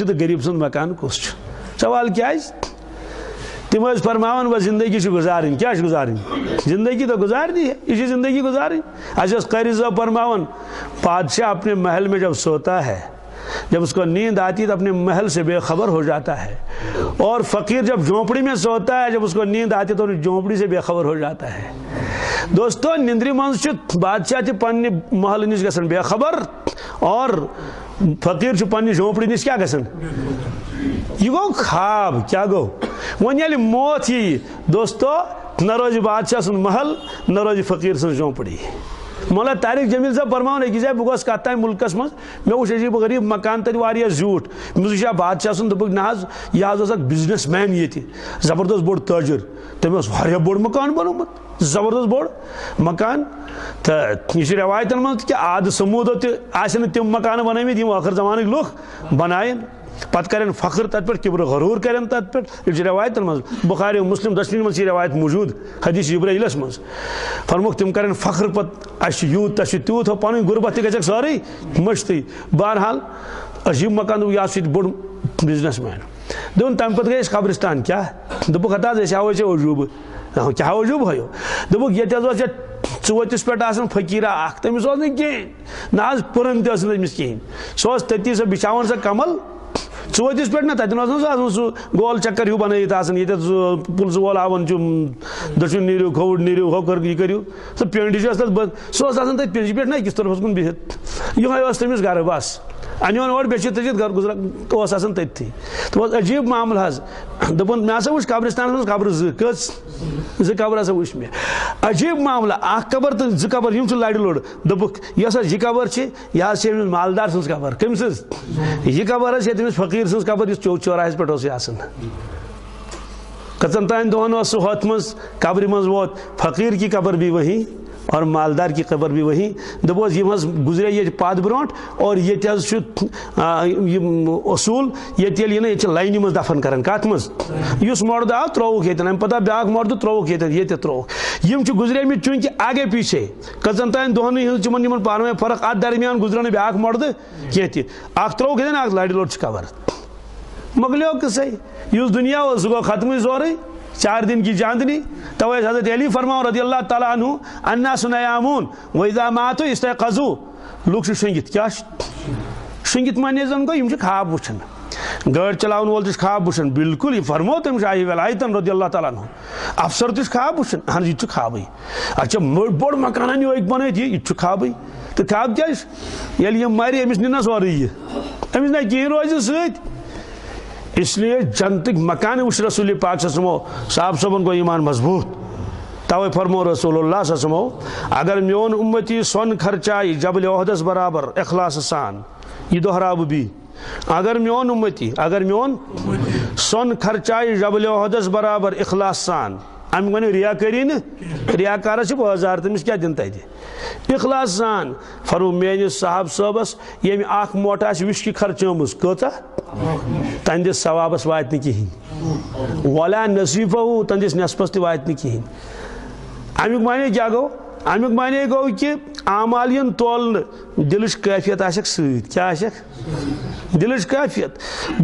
تو غریب سند مکان کس سوال کیا تم فرماون وہ زندگی گزارن کیا گزارن زندگی تو گزارنی ہے یہ زندگی گزارن اس قاری صاحب فرماون بادشاہ اپنے محل میں جب سوتا ہے جب اس کو نیند آتی تو اپنے محل سے بے خبر ہو جاتا ہے اور فقیر جب جھونپڑی میں سوتا ہے جب اس کو نیند آتی تو جھونپڑی سے بے خبر ہو جاتا ہے دوستو نندری منز بادشاہ تہ پنہ محل نش گژھان بے خبر اور فقیر پنہ جھونپڑی نش کیا گژھان یہ گو خواب کیا گو ون یل موت یہ دوستو نہ روز بادشاہ سن محل نہ روز فقیر سن جھونپڑی مولا طارق جمیل صاحب فرماؤن أکس جائے بہ کت تام ملکس مز مے وچ عجیب غریب مکان تتہ واریاہ زیوٹھ مے بادشاہ سن دپک نہ یہ اکھ بزنس مین یہ زبردست بوڑ تاجر تمس واریاہ بوڑ مکان بنومت زبردست بوڑ مکان تو یہ روایتن من کہ آد سمودو تہ تم مکان بنمت یم آخر زمانک لوگ بنائن پتہ کرن فخر تت پہ کبر غرور کرن تت پہ یہ روایتن من بخاری و مسلم دشنی من یہ روایت موجود حدیث جبرائیلس من فرموک تم کرن فخر پت اس یوت تس تیوت ہو پن غربت تہ گژھک ساری مشتی بہرحال عجیب مکان یہ بوڑ بزنس مین دون تمہ پتہ گئی قبرستان کیا دپک ہتا أسۍ آو عجوبہ کیا عجوبہ ہویو دپک یہ ژوتس پہ فقیرہ اخ تمس کہین نہ پرن تمس کہین سہ تتی سہ بچھاون سہ کمل ژوتس پہ نا تتن سہ گول چکر ہیو بنائت یہ پلس وول آون دچن نیرو کھوڑ نیرو ہو کر یہ کرو سہ پینڈ سہ تک پنجہ پہ نا أکس طرفس کن بہت یہ تمس گھر بس انیون اور بیچت گھر گزرا تھی تو عجیب معاملہ دپن مے ہسا وچ قبرستان من قبر زٕ قبر ہسا وچ مے عجیب معاملہ اخ قبر تو زٕ قبر یم لڑ لوڑ دپک یس یہ قبر یہ مالدار سن قبر کم سز یہ قبر یہ فقیر سن قبر اس چوراہس پہ آسان کتن تان دہن سہ ہتھ مز قبر مز ووت فقیر کی قبر بھی وہیں اور مالدار کی قبر بھی وہیں دپوس یہ گزرے یہ پاد برونٹ اور یہ اصول یہ لائنہ مز دفن کران کت مز اس مرد آو تروک یہ ام پتہ بیاکھ مرد تروک یہ تروک یم گزرے مت چونکہ آگے پیچھے کتن تان دہن ہن پانوے فرق ات درمیان گزرے بیاکھ مرد کی اخ تروک یہ اخ لڑ لوٹ قبر مکلیو قصے اس دنیا سہ گو ختم سورے 4 دن کی چاندنی تو حضرت علی فرماؤ رضی اللہ تعالیٰ عنہ الناس نیامون واذا ماتوا استيقظوا لوگ شنگت کیا شنگت مانے زن گو یم خواب وچھن گاڑی چلاون وول خواب وچھن بالکل یہ فرمو تم شاہی ولایتن رضی اللہ تعالیٰ عنہ افسر خواب وچھن ہاں یہ خوابی اچھا بوڑ مکان بنائت یہ خوابی تو خواب کیا یل یہ مری امس نہ سوری یہ امس نہ کہین روز ست اس لیے جنتک مکان وچ رسول پاک صلی اللہ علیہ وسلم صاحب صبن کو ایمان مضبوط توے فرمو رسول اللہ صلی اللہ علیہ وسلم اگر میون امتی سون خرچائی جبل احدس برابر اخلاص سان یہ دہراب بھی اگر میون امتی سون خرچائی جبل احدس برابر اخلاص سان ام ون ریاکاری نا ریاکار بازار تمس کیا دن تتہ اخلاص سان فرمو میانس صاحب صبس یم اخ موٹ وشکی خرچمز کتا تہندس ثوابس وات کہین ولا نصیفہ تہندس نصفس تہ وات کہین امیک معنی کیا گو امیک معنی گو کہ اعمال ین تولن دلچ کیفیت آسک ست کیا آسک دلچ کیفیت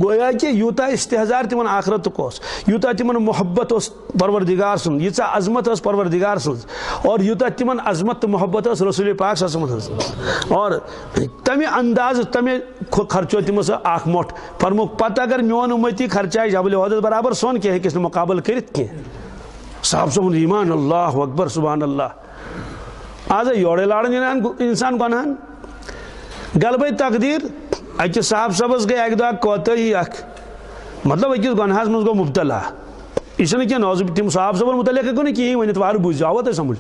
گویا کہ یوتا استحزار تمن آخرت کوس یوتا تمن محبت اس پروردگار سن یژا عظمت اس پروردگار سن اور یوتا تمن عظمت محبت اس رسول پاک صلی اللہ علیہ وسلم اور تمہ انداز تمہ خرچو تمس اخ موٹ فرموک پتہ اگر میون امتی خرچائی جبل احد برابر سون کہ ہیکس مقابل کرت کی صاحب صاحب ایمان اللہ اکبر سبحان اللہ آج یوڑے لاڑن انسان گنہان غلبہ تقدیر اکس صاحب صبس گئی اک دہ کوتاہی اخ مطلب اکس گنہس مز گو مبتلا یہ کیا نوز تم صاحب صبن متعلق ہیکو نا کہین ورنت وار بوزی آو تہ سمجھ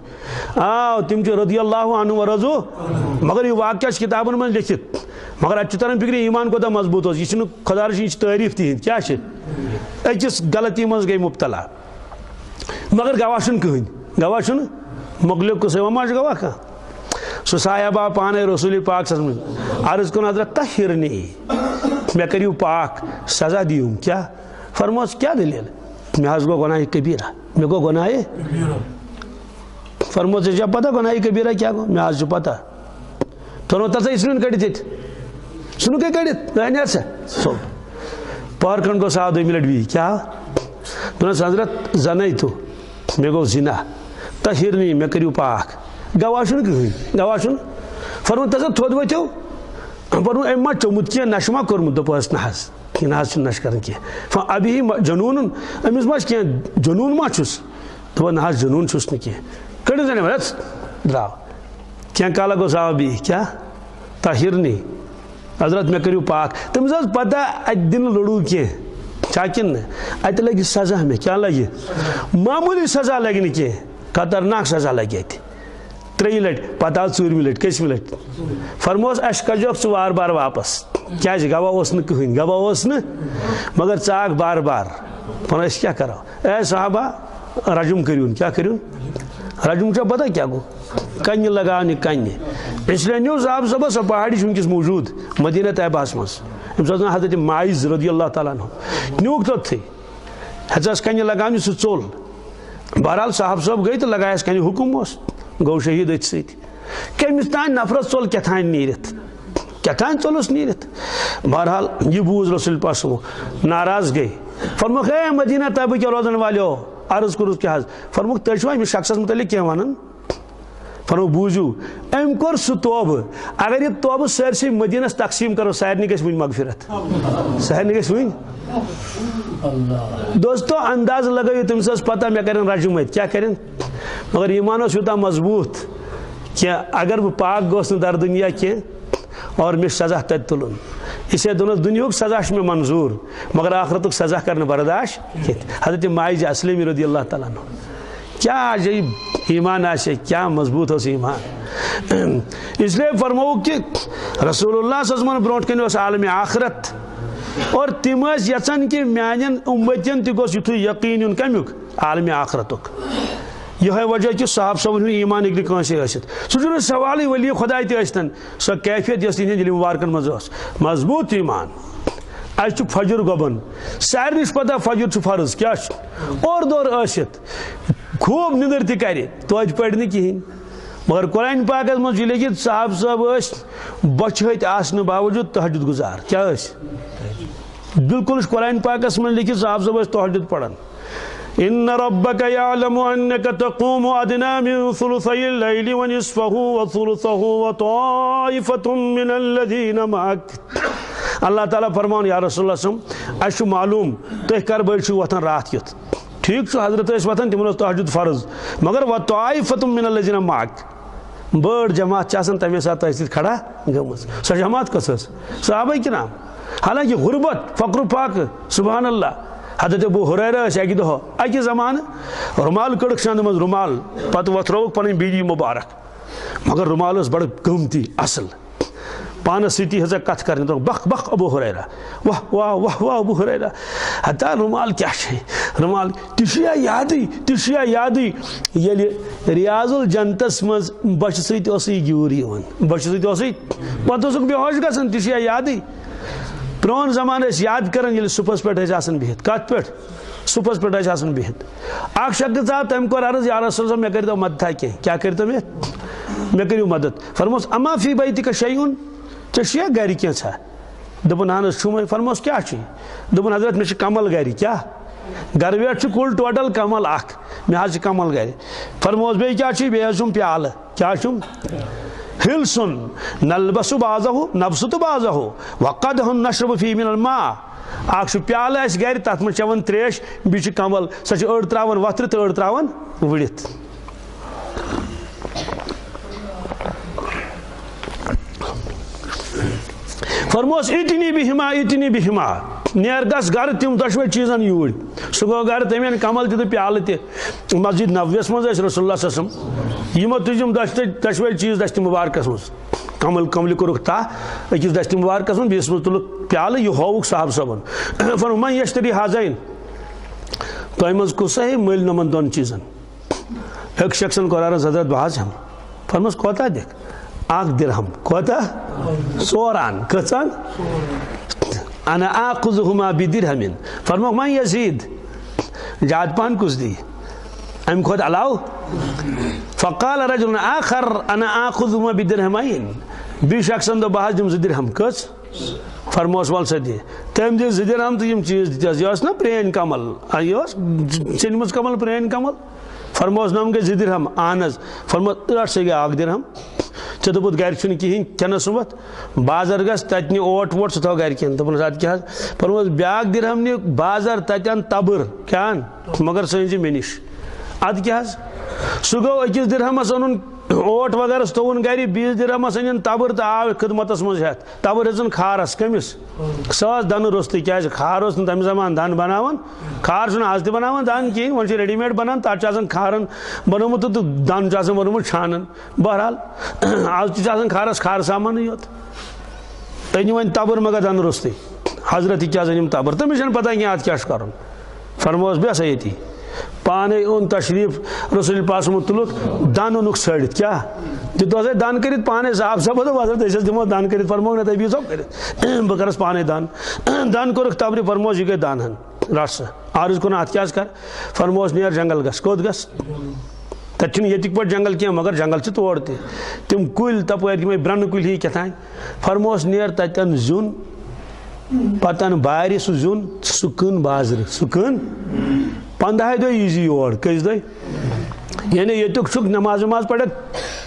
تم رضی اللہ عنہ ورضو مگر یہ واقعہ کتابن من لکھت مگر اتہ تران فکر ایمان کوتہ مضبوط یہ خدا رچ تعریف تہند کیا اکس غلطی مز گئی مبتلا مگر گواہ کہین گواہ مغلق قصے وما گواہ کھانا سہ صاحب آو پانے رسول پاک صلی اللہ علیہ وسلم عرض کن حضرت طہرنی مے کریو پاک سزا دیوم کیا فرموس کیا دلیل مے حض گو گناہ کبیرہ مے گو گناہ فرموس جب پتہ گناہ کبیرہ کیا گو مے حض پتہ تو تسا اس نے کڑت سنو کہ کڑت سو پہر کھنڈ گو آو دویمہِ لٹہِ بیٚیہِ کیٛاہ دوٚپنس حضرت زنے تو مےٚ گوٚو زِنا طہرنی مےٚ کٔرِو پاک گواہ چھُنہٕ کٕہٕنۍ گواہ چھُنہٕ فرمووُن تَس تھوٚد ؤتھِو فرمووُن أمۍ ما چوٚمُت کینٛہہ نشہٕ ما کوٚرمُت دوٚپُس نہ حظ یہِ نہ حظ چھُنہٕ نشہٕ کران کینٛہہ ابھی جنوٗنن أمِس ما چھُ کینٛہہ جنوٗن ما چھُس دوٚپُن نہ حظ جنوٗن چھُس نہٕ کینٛہہ کٔڑِو زَن حضرت درٛاو کینٛہہ کالا گوٚژھ آو بیٚیہِ کیٛاہ طہرنی حضرت مےٚ کٔرِو پاک تٔمِس ٲس پتہ اَتہِ دِنہٕ لڑوٗ کینٛہہ چھا کِنہٕ نہٕ اَتہِ لگہِ سزا مےٚ کیٛاہ لگہِ معموٗلی سزا لگہِ نہٕ کینٛہہ خطرناک سزا لگہِ اَتہِ ترٛیٚیہِ لٹہِ پتہٕ آو ژوٗرمہِ لٹہِ کٔژمہِ لٹہِ فرمووس اَسہِ کجوکھ ژٕ وارٕ وارٕ واپس کیٛازِ گواہ اوس نہٕ کٕہٕنۍ گواہ اوس نہٕ مگر ژٕ آکھ بار بار ووٚن أسۍ کیٛاہ کرو اے صحابہ رجم کٔرِوُن کیٛاہ کٔرِوُن رجم چھا پتہ کیٛاہ گوٚو کنہِ لگاونہِ کنہِ اس لیے نیوٗ صاحب صٲبس سۄ پہاڑی چھِ وٕنکیٚس موٗجوٗد مدیٖنہ طیبہس منٛز أمِس اوس ناو حضرت ماعز رضی اللہ تعالیٰ عنہ نیوٗکھ توٚتتھٕے ہیژس کنہِ لگاونہِ سُہ ژوٚل بہرحال صاحب صٲب گٔے تہٕ لگایس کنہِ حُکم اوس گوٚو شہیٖد أتھۍ سۭتۍ کٔمِس تانۍ نفرس ژوٚل کیٛاتھانۍ نیٖرِتھ کیٛاتھانۍ ژوٚلُس نیٖرِتھ بہرحال یہِ بوٗز رسول پاک صٲبُن ناراض گٔے فرمووُکھ ہے مدیٖنہ طیبہ کیٚو روزن والیو عرض کوٚرُس کیٛاہ حظ فرمووُکھ تُہۍ چھِوا أمِس شخصس متعلق کینٛہہ ونان فرمووُکھ بوٗزِو أمۍ کوٚر سُہ توبہٕ اگر یہِ توبہٕ سٲرسٕے مدیٖنس تقسیٖم کرو سارنٕے گژھِ وُنہِ مغفرت سارنٕے گژھِ وُنہِ دوستو انداز لگٲیِو تٔمِس ٲس پتہ مےٚ کرن رجم اَتہِ کیٛاہ کرن مگر ایمان اوس یوٗتاہ مضبوٗط کہِ اگر بہٕ پاک گوٚوس نہٕ در دُنیا کینٛہہ اور مےٚ چھُ سزا تتہِ تُلُن اسے دوٚپنس دُنیہُک سزا چھُ مےٚ منظوٗر مگر آخرتُک سزا کر نہٕ برداش کینٛہہ حضرت ماعز اسلمی رضی اللہ تعالیٰ عنہ کیٛاہ عجیب ایمان آسہِ کیٛاہ مضبوٗط اوس ایمان اس لیے فرمووُکھ کہ رسول اللہ صلی اللہ علیہ وسلم برونٛٹھ کَنہِ اوس عالمِ آخرت اور تِم ٲسۍ یژھان کہ میانٮ۪ن اُمتین تہِ گوٚژھ یِتھُے یقیٖن یُن کمیُک عالمِ آخرتُک یِہوے وجہ کہِ صاحب صٲبن ہُنٛد ایمان ہیٚکہِ نہٕ کٲنٛسے ٲسِتھ سُہ چھُنہٕ سوالٕے ؤلی خۄداے تہِ ٲسۍتن سۄ کیفیت یۄس تِہنٛدٮ۪ن دِلہِ مُبارکن منٛز ٲس مضبوٗط ایمان اَسہِ چھُ فجر گۄبن سارنٕے چھُ پتہ فجر چھُ فرض کیٛاہ چھُ اورٕ دورٕ ٲسِتھ خوٗب نِندٕر تہِ کرِ توتہِ پرِ نہٕ کِہینۍ مگر قرآن پاکس منٛز چھُ لیکھِتھ صاحب صٲب ٲسۍ بۄچھِ ۂتۍ آسنہٕ باوجوٗد تہجُد گُزار کیٛاہ ٲسۍ بالکل چھُ قرآن پاکس منٛز لیکھِتھ صاحب صٲب ٲسۍ تہجُد پران إن ربك يعلم أنك تقوم أدنى من ثلثي الليل ونصفه وثلثه وطائفة من الذين معك اللہ تعالیٰ فرمان یا رسول اللہ صلی اللہ علیہ وسلم اَسہِ چھُ معلوٗم تُہۍ کر بٲگۍ چھِو وۄتھان راتھ کیُتھ ٹھیٖک چھُ حضرت ٲسۍ وۄتھان تِمن اوس تہجُد فرض مگر وطائفة من الذين معك بٔڑ جماعت چھِ آسان تَمے ساتہٕ تۄہہِ سۭتۍ کھڑا گٔمٕژ سۄ جماعت کۄس ٲس صحابہ کرام حالانکہ غربت فقر فاقہ سبحان اللہ حضرت ابو ہریرہ ٲسۍ اَکہِ دۄہ اَکہِ زمانہٕ رُمال کٔڑٕکھ سنٛدٕ منٛز رُمال پتہٕ وۄتھرٲوُکھ پنٕنۍ بیٖڈی مُبارک مگر رُمال ٲس بڑٕ قۭمتی اصل پانس سۭتی ہسا کتھ کرنہِ دوٚپُکھ بخ بخ ابو ہریرہ واہ واہ واہ واہ ابو ہریرہ ہتا رُمال کیٛاہ چھے رُمال تہِ چھُ یا یادٕے ییٚلہِ ریاض الجنتس منٛز بۄچھِ سۭتۍ اوسُے گیوٗر یِوان بۄچھِ سۭتۍ اوسُے پتہٕ اوسُکھ بے ہوش گژھان تہِ چھُ یا یادٕے پرون زمانہٕ ٲسۍ یاد کران ییٚلہِ صُبحس پٮ۪ٹھ ٲسۍ آسان بِہِتھ کتھ پٮ۪ٹھ صُبحس پٮ۪ٹھ ٲسۍ آسان بِہِتھ اکھ شخص آو تٔمۍ کوٚر عرض یا رسول اللہ مےٚ کٔرۍتو مدتھا کینٛہہ کیٛاہ کٔرۍتو مےٚ کٔرِو مدد فرمووُس اما فی بیتِکَ شیءٌ ژےٚ چھُیا گرِ کینٛژھا دوٚپُن اہن حظ چھُمے فرمووُس کیٛاہ چھُے دوٚپُن حضرت مےٚ چھِ کمل گرِ کیٛاہ گرٕ ویٹھ چھُ کُل ٹوٹل کمل اکھ مےٚ حظ چھِ کمل گرِ فرمووُس بیٚیہِ کیٛاہ چھُے بیٚیہِ حظ چھُم پیالہٕ کیٛاہ چھُم حِلسُن نلبسُ بعضہُ نبسُ بعضہُ وقدحٌ نشربُ فیہ من الماء اکھ چھُ پیالہٕ اَسہِ گرِ تتھ منٛز چٮ۪وان تریش بیٚیہِ چھِ کمل سۄ چھِ أڑ تراوان وۄتھرٕ تہٕ أڑ تراوان ؤڑِتھ فرمووس اِٹنی بِہِما نیر گژھ گرٕ تِم دۄشوے چیٖزن یوٗرۍ سُہ گوٚو گرٕ تٔمۍ أنۍ کمل تہِ تہٕ پیالہٕ تہِ مسجد نبویَس منٛز ٲسۍ رسول اللہ صلی اللہ علیہ وسلم یِمو تُج یِم دۄشوے چیٖز دستہِ مُبارکس منٛز کملہِ کوٚرُکھ تاہ أکِس دستہِ مُبارکس منٛز بیٚیِس منٛز تُلُکھ پیالہٕ یہِ ہووُکھ صاحب صٲبن فرمووُکھ من یشتری ہازین تۄہہِ منٛز کُس ہے مٔلۍ نۄمن دۄن چیٖزن أکۍ شخصن کوٚر عرض حضرت بہٕ حظ ہٮ۪مہٕ فرمووُس کوتاہ دِکھ اکھ درہم کوتاہ 100 ران کٔژن انا آخذہما بدرہمن فرمووُکھ من یزیٖد زیادٕ پہن کُس دی امہِ کھۄتہٕ علاوٕ فقال رجل آخر انا آخذہما بدرہمین بیٚیہِ شخصن دوٚپ بہٕ حظ دِمہٕ 2 درہم کٔژ فرموس ول سا دے تم دِ 2 درہم تو یم چیز دِتس یہ نا پرٛٲنۍ کمل یہ ژھیٚنمٕژ کمل پرٛٲنۍ کمل فرموس نم گٔے 2 درہم اہن حظ فرموس رٹ سا گٔے 1 درہم ژےٚ دوٚپُتھ گرِ چھُنہٕ کِہیٖنۍ کھٮ۪نس سُمتھ بازر گژھ تتہِ نہِ اوٹ ووٹ سُہ تھاو گرِکٮ۪ن دوٚپُنس ادٕ کیٛاہ حظ فرموس بیٛاکھ درہم نہِ بازر تتہِ ان تبٕر کیٛاہ ان مگر سُہ أنۍ زِ مےٚ نِش ادٕ کیٛاہ حظ سُہ گوٚو 1 درہمس اوٚنُن اوٹ وغیرہ سُہ تھوُن گرِ 20 درہمس أنِن تبٕر تہٕ آو خدمتس منٛز ہٮ۪تھ تبٕر ہیژٕن کھارس کٔمِس سۄ ٲس دنہٕ روٚستٕے کیٛازِ کھار اوس نہٕ تمہِ زمانہٕ دن بناوان کھار چھُنہٕ آز تہِ بناوان دن کِہیٖنۍ وۄنۍ چھُ ریڈی میڈ بنان تتھ چھُ آسان کھارن بنومُت تہٕ دن چھُ آسان بنومُت چھانن بہرحال آز تہِ چھُ آسان کھارس کھار سامانٕے یوت أنۍ وۄنۍ تبٕر مگر دنہٕ روٚستٕے حضرت یہِ کیٛاہ أنِم تبٕر تٔمِس چھنہٕ پتہ کینٛہہ اتھ کیٛاہ چھُ کرُن فرموس بیٚہہ سا ییٚتی پانے اوٚن تشریٖف رسول پاک صٲبُن تُلُکھ دن اوٚنُکھ ژھٲڑِتھ کیٛاہ دِتُس دن کٔرِتھ پانے صاف صاف دوٚپ حضرت أسۍ حظ دِمو دن کٔرِتھ فرمووُکھ نہ تُہۍ بِہِو ژوٚپ کٔرِتھ بہٕ کرس پانے دن کوٚرُکھ تبرِ فرموس یہِ گٔے دن ہن رٹ سا عرض کوٚرُن اتھ کیٛاہ حظ کر فرموس نیر جنگل گژھ کوٚت گژھ تتہِ چھُنہٕ ییٚتِکۍ پٲٹھۍ جنگل کینٛہہ مگر جنگل چھِ تور تہِ تِم کُلۍ تپٲرۍ یِمے برٛنہٕ کُلۍ ہی کیٛاہ تانۍ فرموس نیر تتہِ ان زیُن پتہٕ ان بارِ سُہ زیُن سُہ کٕن بازرٕ سُہ کٕن 15 دۄہ یی زِ یور کٔژِ دۄہہِ یعنی ییٚتیُک چھُکھ نماز وماز پرِتھ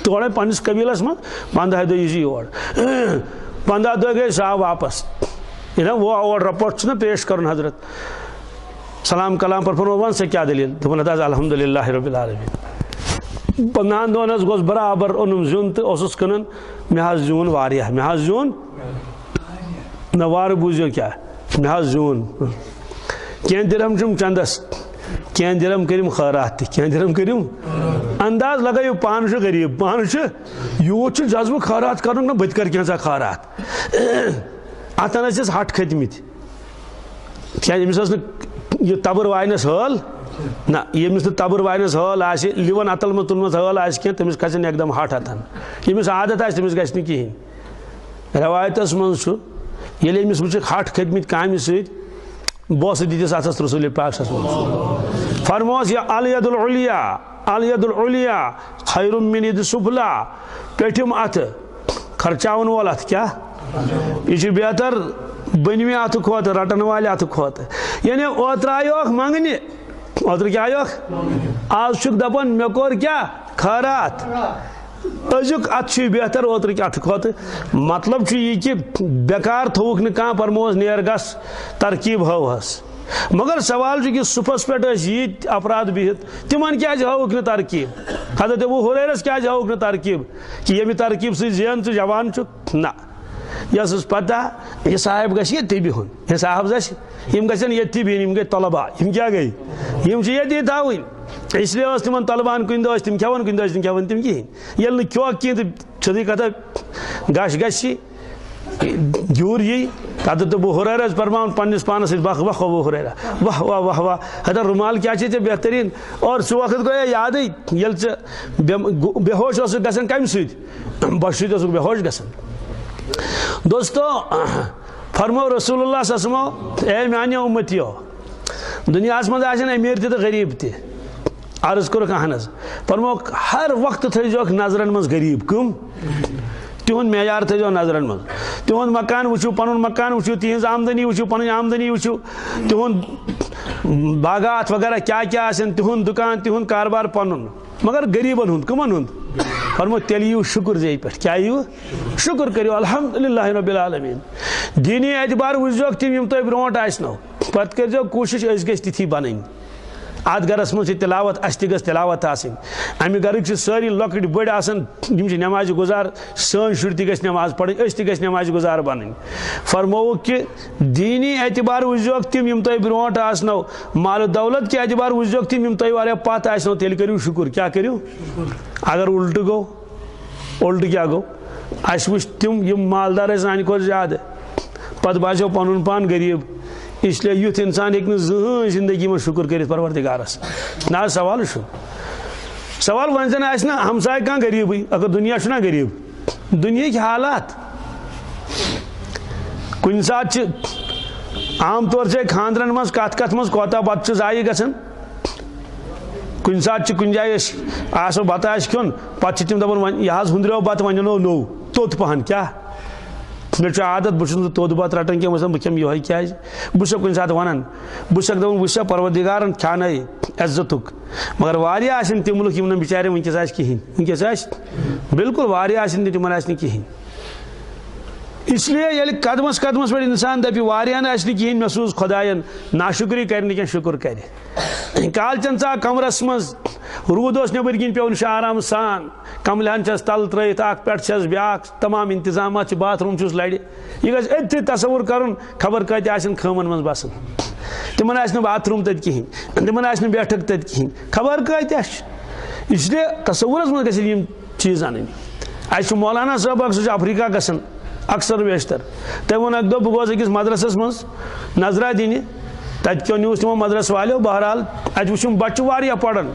تورے پننس قبیلس منٛز 15 دۄہ یی زِ یور 15 دۄہ گٔے سُہ آو واپس یہِ وہ اور رپورٹ چھُ نا پیش کرُن حضرت سلام کلام پرٛژھنو وَن سا کیٛاہ دٔلیٖل دوٚپُن ہتا حظ الحمدُاللہ ربِ العالمیٖن 15 دۄہن حظ گوٚژھ برابر اوٚنُم زیُن تہٕ اوسُس کٕنان مےٚ حظ زیوٗن واریاہ مےٚ حظ زیوٗن نہ وارٕ بوٗزِو کیٛاہ مےٚ حظ زیوٗن کینٛہہ درہم چھُم چندس کینٛہہ درہم کٔرِم خٲرات تہِ کینٛہہ درہم کٔرِم انداز لگٲیِو پانہٕ چھُ غریٖب پانہٕ چھُ یوٗت چھُ جذبہٕ خٲرات کرنُک نہ بہٕ تہِ کرٕ کینٛژھا خٲرات اتھن ٲسۍ اَسہِ ہٹھ کھٔتمٕتۍ کیٛازِ أمِس ٲس نہٕ یہِ تبٕر واینس حٲل نہ ییٚمِس نہٕ تبٕر واینس حٲل آسہِ لِون اتل منٛز تُلمٕژ حٲل آسہِ کینٛہہ تٔمِس کھسن یکدم ہٹھ اتھن ییٚمِس عادت آسہِ تٔمِس گژھِ نہٕ کِہینۍ رٮ۪وایتس منٛز چھُ ییٚلہِ أمِس وٕچھکھ ہٹھ کھٔتمٕتۍ کامہِ سۭتۍ بوسہٕ دِتِس اتھس رسول پاک صلی اللہ علیہ وسلم فرموس یہ الید العلیا خیر من ید سفلا پیٹھِم اتھٕ خرچاون وول اتھ کیٛاہ یہ چھُ بہتر بٔنمہِ اتھٕ کھۄتہٕ رٹن والہِ اتھٕ کھۄتہٕ یعنی اوترٕ آیوکھ منگنہِ اوترٕ کیٛاہ آیوکھ آز چھُکھ دپان مےٚ کوٚر کیٛاہ خٲرات أزیُک اتھٕ چھُے بہتر اوترٕکۍ اتھٕ کھۄتہٕ مطلب چھُ یہِ کہِ بیکار تھووُکھ نہٕ کانٛہہ فرمووُس نیر گژھ ترکیب ہٲوہس مگر سوال چھُ کہِ صُبحس پٮ۪ٹھ ٲسۍ ییٖتۍ افراد بِہِتھ تِمن کیٛازِ ہٲوُکھ نہٕ ترکیب حضرت ابوٗ ہُریرس کیٛازِ ہٲوُکھ نہٕ ترکیب کہِ ییٚمہِ ترکیب سۭتۍ زین ژٕ جوان چھُکھ نہ یہِ ٲسٕس پتہ یہِ صاحب گژھِ ییٚتھی بِہُن یہِ صاحب گژھِ یِم گژھن ییٚتھی بِہِنۍ یِم گٔے طلبا یِم کیٛاہ گٔے یِم چھِ ییٚتی تھاوٕنۍ اس لیے ٲس تِمن طلبان کُنہِ دۄہ ٲسۍ تِم کھٮ۪وان کُنہِ دۄہ ٲسۍ نہٕ کھٮ۪وان تِم کِہینۍ ییٚلہِ نہٕ کھیوکھ کِہینۍ تہٕ سیٚودٕے کتھا گش گژھِ گیوٗر یی حضرت ابوٗ ہُریرہ حظ فرماوان پننس پانس سۭتۍ وق وق ابوٗ ہُریرہ واہ واہ واہ واہ ہتا رُمال کیٛاہ چھے ژےٚ بہتریٖن اور سُہ وقت گویا یادٕے ییٚلہِ ژٕ بے ہوش اوسُکھ گژھان کمہِ سۭتۍ بۄچھِ سۭتۍ اوسُکھ بے ہوش گژھان دوستو فرمو رسول اللہ صلی اللہ علیہ وسلم اے میانیو اُمتیو دُنیاہس منٛز آسن امیٖر تہِ تہٕ غریٖب تہِ عرض کوٚرُکھ اہن حظ فرمووُکھ ہر وقتہٕ تھٲیزیوکھ نظرن منٛز غریٖب کٕم تِہُنٛد معیار تھٲیزیو نظرن منٛز تِہُنٛد مکان وٕچھِو پنُن مکان وٕچھِو تِہنٛز آمدنی وٕچھِو پنٕنۍ آمدنی وٕچھِو تِہُنٛد باغات وغیرہ کیٛاہ کیٛاہ آسن تِہُنٛد دُکان تِہُنٛد کاربار پنُن مگر غریٖبن ہُنٛد کٕمن ہُنٛد فرمو تیٚلہِ یِیِو شُکُر زے پٮ۪ٹھ کیٛاہ یِیِو شُکُر کٔرِو الحمدُاللہ ربِ العالمیٖن دیٖنی اعتبار وٕچھزیوکھ تِم یِم تۄہہِ برونٛٹھ آسنو پتہٕ کٔرۍزیو کوٗشِش أسۍ گٔژھۍ تِتھی بنٕنۍ اتھ گرس منٛز چھِ تِلاوت اَسہِ تہِ گٔژھ تِلاوت آسٕنۍ امہِ گرٕکۍ چھِ سٲری لۄکٕٹۍ بٔڑۍ آسان یِم چھِ نٮ۪مازِ گُزار سٲنۍ شُرۍ تہِ گژھِ نٮ۪ماز پرٕنۍ أسۍ تہِ گژھِ نٮ۪مازِ گُزار بنٕنۍ فرمووُکھ کہِ دیٖنی اعتبار وٕچھزیوکھ تِم یِم تۄہہِ برونٛٹھ آسنو مالہٕ دولت کہِ اعتبار وٕچھزیوکھ تِم یِم تۄہہِ واریاہ پتھ آسنو تیٚلہِ کٔرِو شُکُر کیٛاہ کٔرِو اگر اُلٹہٕ گوٚو اُلٹہٕ کیٛاہ گوٚو اَسہِ وٕچھ تِم یِم مالدار ٲسۍ سانہِ کھۄتہٕ زیادٕ پتہٕ باسیو پنُن پان غریٖب اس لیے یُتھ انسان ہیٚکہِ نہٕ زٕہٕنۍ زندگی منٛز شُکُر کٔرِتھ پروردِگارس نہ حظ سوال چھُ سوال وۄنۍ زن آسہِ نا ہمساے کانٛہہ غریٖبٕے اگر دُنیا چھُنہ غریٖب دُنہِکۍ حالات کُنہِ ساتہٕ چھِ عام طور چھِ خانٛدرن منٛز کتھ منٛز کوتاہ بتہٕ چھُ ضایہِ گژھان کُنہِ ساتہٕ چھِ کُنہِ جایہِ أسۍ آسو بتہٕ آسہِ کھیوٚن پتہٕ چھِ تِم دپان وۄنۍ یہِ حظ ہُنٛدریو بتہٕ وۄنۍ اَنو نوٚو توٚت پہن کیٛاہ مجھے عادت بہت تود بات رٹان کی بہم یہ کیا بہت کن سات ونان بہت دپان پروردگارن کھانے عزت مگر واریاہ آسن تم ملک یم بچارے ونکس آس کہین ونکس بالکل واریاہ آسن تمن آس کہین اس لیے یل قدمس قدمس پہ انسان دپہ واریاہن آس کہین محسوس خدائن ناشکری کر کی شکر کر کالچن ژا کمرس مز رود نبر کن پیو نش آرام سان کملہن چھس تل ترت اخ پہ چھس بیاکھ تمام انتظامات باتھ روم چھس لڑ یہ گھس اتھی تصور کرن خبر کت آسن خیمن من بسان تمن آس باتھ روم تت کہین تمن آس بیٹھک تت کہین خبر کت اس لیے تصورس من گھن یم چیز ان اس مولانا صاحب اخ سہ افریقہ گژھان اکثر بیشتر تم ون اک دہ بہ گوس اکس مدرسس مز نظرہ دن تت کیو نیوس تمو مدرس والو بہرحال ات وچھم بچہ واریاہ پران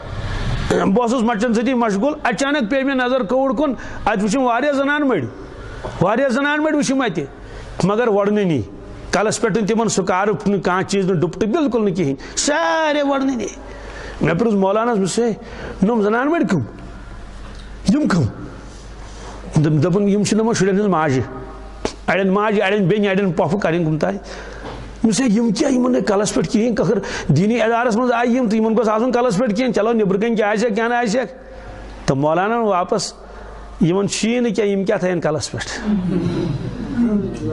بہس مچن ستی مشغول اچانک پی مے نظر کوڑ کن ات وچھم واریاہ زنان مڑ وچھم ات مگر وڑننی کلس پہ تمن سکارف کھانا چیز ڈپٹہ بالکل نہ کہین سارے وڑننی مے پرس مولانا سے نم زنان مڑ کم دپن یم نمن شرین ہز ماجہ اڑین ماجہ اڑین بین اڑین پوپھ کریں کم تائیں یم کیا یمن کلس پہ کہین کخر دینی ادارس مز آئی یم تو یمن گوس آسن کلس پہ کہین چلو نبر کن کیا آسیک کیا نہ آسیک تو مولانا واپس یمن چھی نہ کیا یم کیا تھین کلس پہ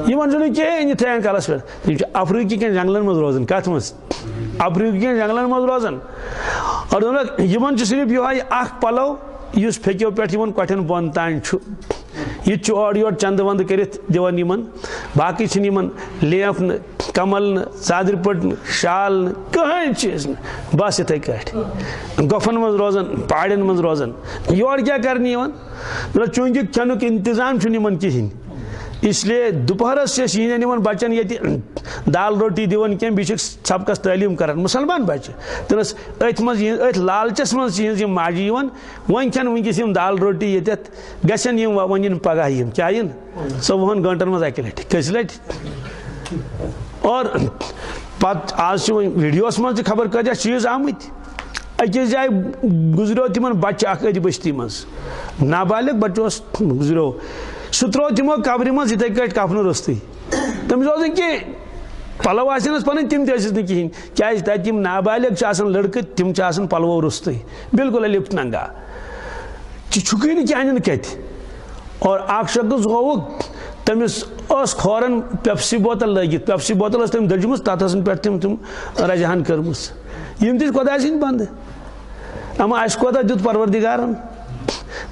یمن چھ کہین یہ تھین کلس پہ یم افریقی کن جنگلن مز روزان کت مز افریقی کن جنگلن مز روزان اور یمن چھ صرف یہ اخ پلو اس پھیکیو پہ یمن کٹھن بون تان یہ اور یور چند وند کرت دان یمن باقی چھ یمن لیف نہ کمل نہ ژادر پٹ شال نہ کہین چیز نہ بس اتھے کٹ گفن مز روزان پہاڑن مز روزان یور کیا کرنی مطلب چونکہ کھینک انتظام چھ یمن کہین اس لیے دوپہرس سے یمن بچن یہ دال روٹی دان کی بیچ سبقس تعلیم کران مسلمان بچہ تنس ات مز ات لالچس مز یہ ماجہ ون کھین ونکس دال روٹی یت گھن ون پگہ کیا سو 20 گھنٹن مز اکہ لٹہ کس لٹہ اور پتہ آج ویڈیوس مز خبر کتیا چیز آمت اکس جائے گزریو تمن بچہ اخ ات بستی مز نابالغ بچہ گزریو سہ ترو تمو قبر مز اتھے کٹ کفن روستی تمس اوس کہ پلو آسنس پن تم تس نا کہین کیا تت نابالغ آسان لڑکہ تم آسان پلو روستی بالکل لپٹ ننگا چھکے نا کہین کت اور اخ شخص گوک تمس کھورن پیپسی بوتل لگت پیپسی بوتل تم دجم تر پہ تم رجحان کرمس یم دت خدا سند بند اما اس کوتا دیت پروردگارن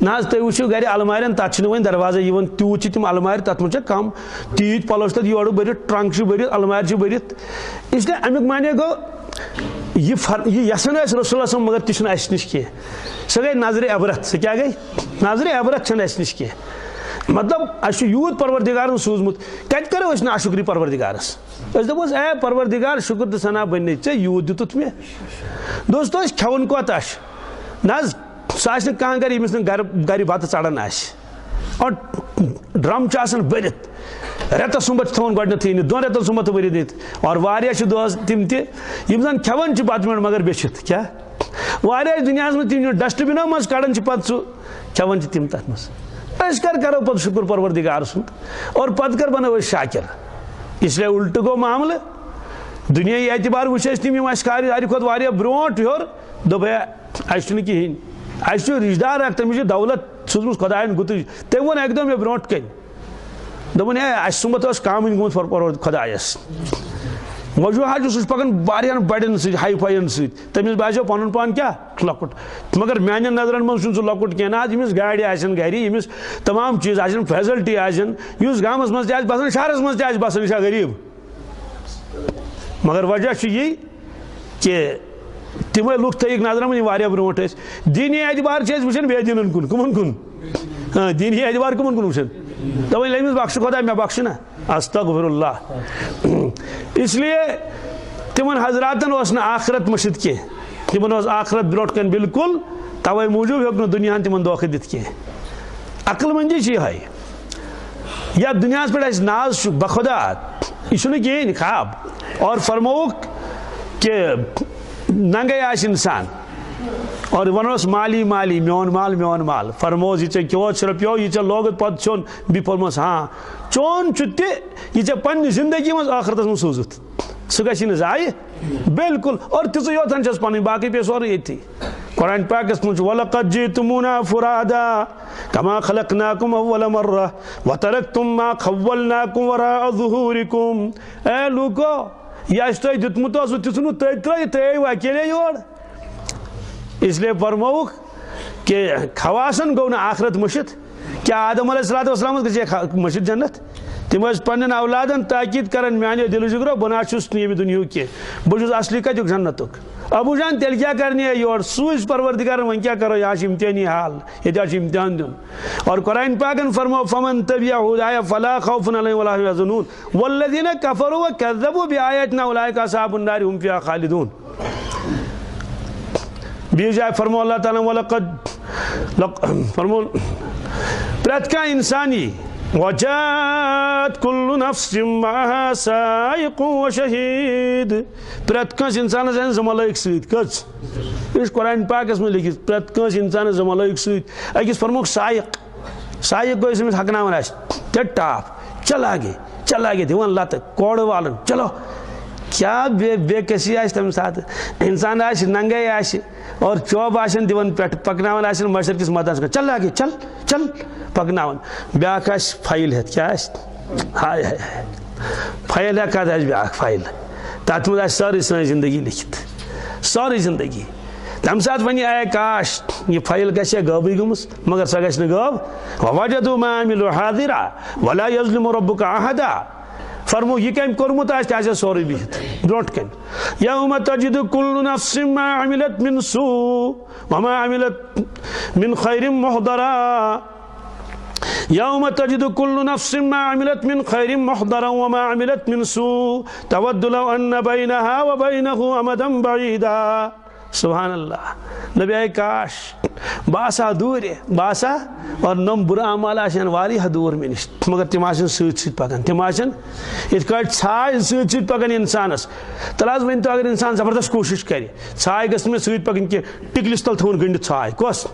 نہ تھی وچو گھر المارین تک ون دروازہ تیوت تم المار تر من کم تیت پلو تک یور برت ٹرنک برت المار برت اس لیے امیک معنی گو یہ یسن رسول اللہ مگر تہ اس نش کی سہ گئی نظر عبرت سہ کیا گئی نظر عبرت اس نش کی مطلب اس یوت پروردگارن سوزمت کت کرو اس ناشکری پروردگارس اس دپوس اے پروردگار شکر تو ثنا بننے ے یوت دتت مے دوستو اس کھون کوت نہ سہ کھانا گھر یمس گھر بتہ ژڑان اور ڈرم برت رتس سمبت تھون گۄڈنیتھ أنِتھ 2 رٮ۪تن سمبت بٔرِتھ دِتھ اور واریاہ دۄہس تِم تہِ یِم زن کھٮ۪وان چھِ بتہٕ میوٚنٛڈ مگر بیچھِتھ کیٛاہ واریاہ دُنیاہس منٛز تِم ڈسٹ بِنو منٛز کڑان چھِ پتہٕ سُہ کھٮ۪وان چھِ تِم تتھ منٛز أسۍ کر کرو پتہٕ شُکر پروردگار سُنٛد اور پتہٕ کر بنو أسۍ شاکر اس لیے الٹہٕ گوٚو معاملہٕ دُنیٲیی اعتبار وٕچھ اَسہِ تِم یِم اَسہِ ساروی کھۄتہٕ واریاہ برونٛٹھ ہیوٚر دوٚپ ہے اَسہِ چھُنہٕ کِہیٖنۍ اَسہِ چھُ رِشتہٕ دار اکھ تٔمِس چھِ دولت سوٗزمٕژ خۄداین گُتٕج تٔمۍ ووٚن اکہِ دۄہ مےٚ برونٛٹھ کَنہِ دوٚپُن ہے اَسہِ سُمبت ٲس کامٕنۍ گوٚمُت خۄدایس وجوٗہات چھُ سُہ چھُ پکان واریاہن بڑٮ۪ن سۭتۍ ہاے فاین سۭتۍ تٔمِس باسیو پنُن پان کیٛاہ لۄکُٹ مگر میانٮ۪ن نظرن منٛز چھُنہٕ سُہ لۄکُٹ کینٛہہ نہ حظ ییٚمِس گاڑِ آسن گرِ ییٚمِس تمام چیٖز آسن فیسلٹی آسن یُس گامس منٛز تہِ آسہِ بسان شہرس منٛز تہِ آسہِ بسان یہِ چھا غریٖب مگر وجہ چھُ یی کہِ تِمے لُکھ تھٲیِکھ نظرن منٛز یِم واریاہ برونٛٹھ ٲسۍ دیٖنی اعتبار چھِ أسۍ وٕچھان بے دیٖنن کُن کٕمن کُن دیٖنی اعتبار کٕمن کُن وٕچھان دپان ییٚلہِ أمِس بخشہِ خۄدا مےٚ بخشہِ نا استغفر اللہ اس لیے تمن حضراتن اوس نہٕ آخرت مٔشِتھ کینٛہہ تمن اوس آخرت برونٛٹھ کَنۍ بالکل توے موٗجوٗب ہیوٚک نہٕ دُنیاہن تمن دھوکہٕ دِتھ کینٛہہ عقل منٛدی چھِ یِہے یتھ دُنیاہس پٮ۪ٹھ اَسہِ ناز چھُ بخۄدا یہِ چھُنہٕ کِہیٖنۍ خواب اور فرمووُکھ کہ ننگے آسہِ انسان اور ونوس مالی مالی میون مال فرموس یہ کیوت رپیو یہ لوگت پتہ چون بی فرموس ہاں چون چھ یہ پنہ زندگی مز آخرتس من سوزت سہ گژھِ ضائع بالکل اور تیژے یوتن چھس پنٕنۍ باقٕے پے سورُے ییٚتھی قرآن پاکس منٛز چھُ وَلَقَدْ جِئْتُمُونَا فُرَادَىٰ كَمَا خَلَقْنَاكُمْ أَوَّلَ مَرَّةٍ وَتَرَكْتُم مَّا خَوَّلْنَاكُمْ وَرَاءَ ظُهُورِكُمْ اے لوٗکو یہ اَسہِ تۄہہِ دیُتمُت اوسوٕ تہِ ژھٕنوٕ تٔتۍ ترٛٲیِتھ تُہۍ آیِوٕ اکیلے یور اس لیے فرمووُکھ کہ خواصن گوٚو نہٕ آخرت مٔشِتھ کیا آدم علیہ الصلوۃ والسلام گژھِ مٔشِتھ جنت تم پنن اولادن تاکید کران میانو دل جگرو بہ نا چھس نہ دنیا کی بہ چھس اصلی کتک جنتک ابو جان تیل کیا کرنی ہے یور سوز پروردگار ون کیا کرو یہ امتحانی حال یہ امتحان دن اور قرآن پاکن فرمو فمن تبع ہدایا فلا خوف علیہم ولا هم يحزنون والذین کفروا وکذبوا بآیاتنا اولئک اصحاب النار هم فیها خالدون بھی جائے فرمو اللہ تعالی ولقد فرمو پرت کا انسانی وجات كل نفس معها سائق وشهيد پرت کنس انسان زن زملائک سیت کچ اس قرآن پاکس میں لکھت پرت کنس انسان زملائک سیت اکس فرموک سائق کو اس میں حقناون آس ٹٹ ٹاپ چل آگے دیوان لات کوڑ والن چلو کیا بے کسی آس تم ساتھ انسان آس ننگے آس اور چوب آسن دیوان پیٹ پکناون آسن مشرق کس مدد چل آگے چل پکناون بیاکھ آس فائل ہتھ کیا آس ہائے ہائے فائل ہے کت آس بیاکھ فائل تات مز آس ساری سن زندگی لکھت ساری زندگی تم سات ون اے کاش یہ فائل گھے غبی گمس مگر سہ گھس غب ووجدوا ما عملوا حاضرا ولا يظلم ربك احدا فرمو یہ کم کورمت آس تہ سوری بہت برونٹ کن یوم تجد كل نفس ما عملت من سوء وما عملت من خیر محضرا يوم تجد كل نفس ما عملت من خير محضرا وما عملت من سوء تود لو ان بينها وبينه امدا بعيدا سبحان اللہ نبی آئی کاش باسا دور باسا اور نم برا اعمال آشن واریاہ دور میں نش مگر تم آشن سۭتۍ سۭتۍ پکان تم آشن یِتھ کٲٹھۍ ژھاے سۭتۍ سۭتۍ پکان انسانس تل حظ ؤنۍ تو اگر انسان زبردست کوشش کرِ ژھاے گژھِ نہٕ مےٚ سۭتۍ پکٕنۍ کینٛہہ ٹِکلِس تل تھاوُن گٔنڈِتھ ژھاے کۄس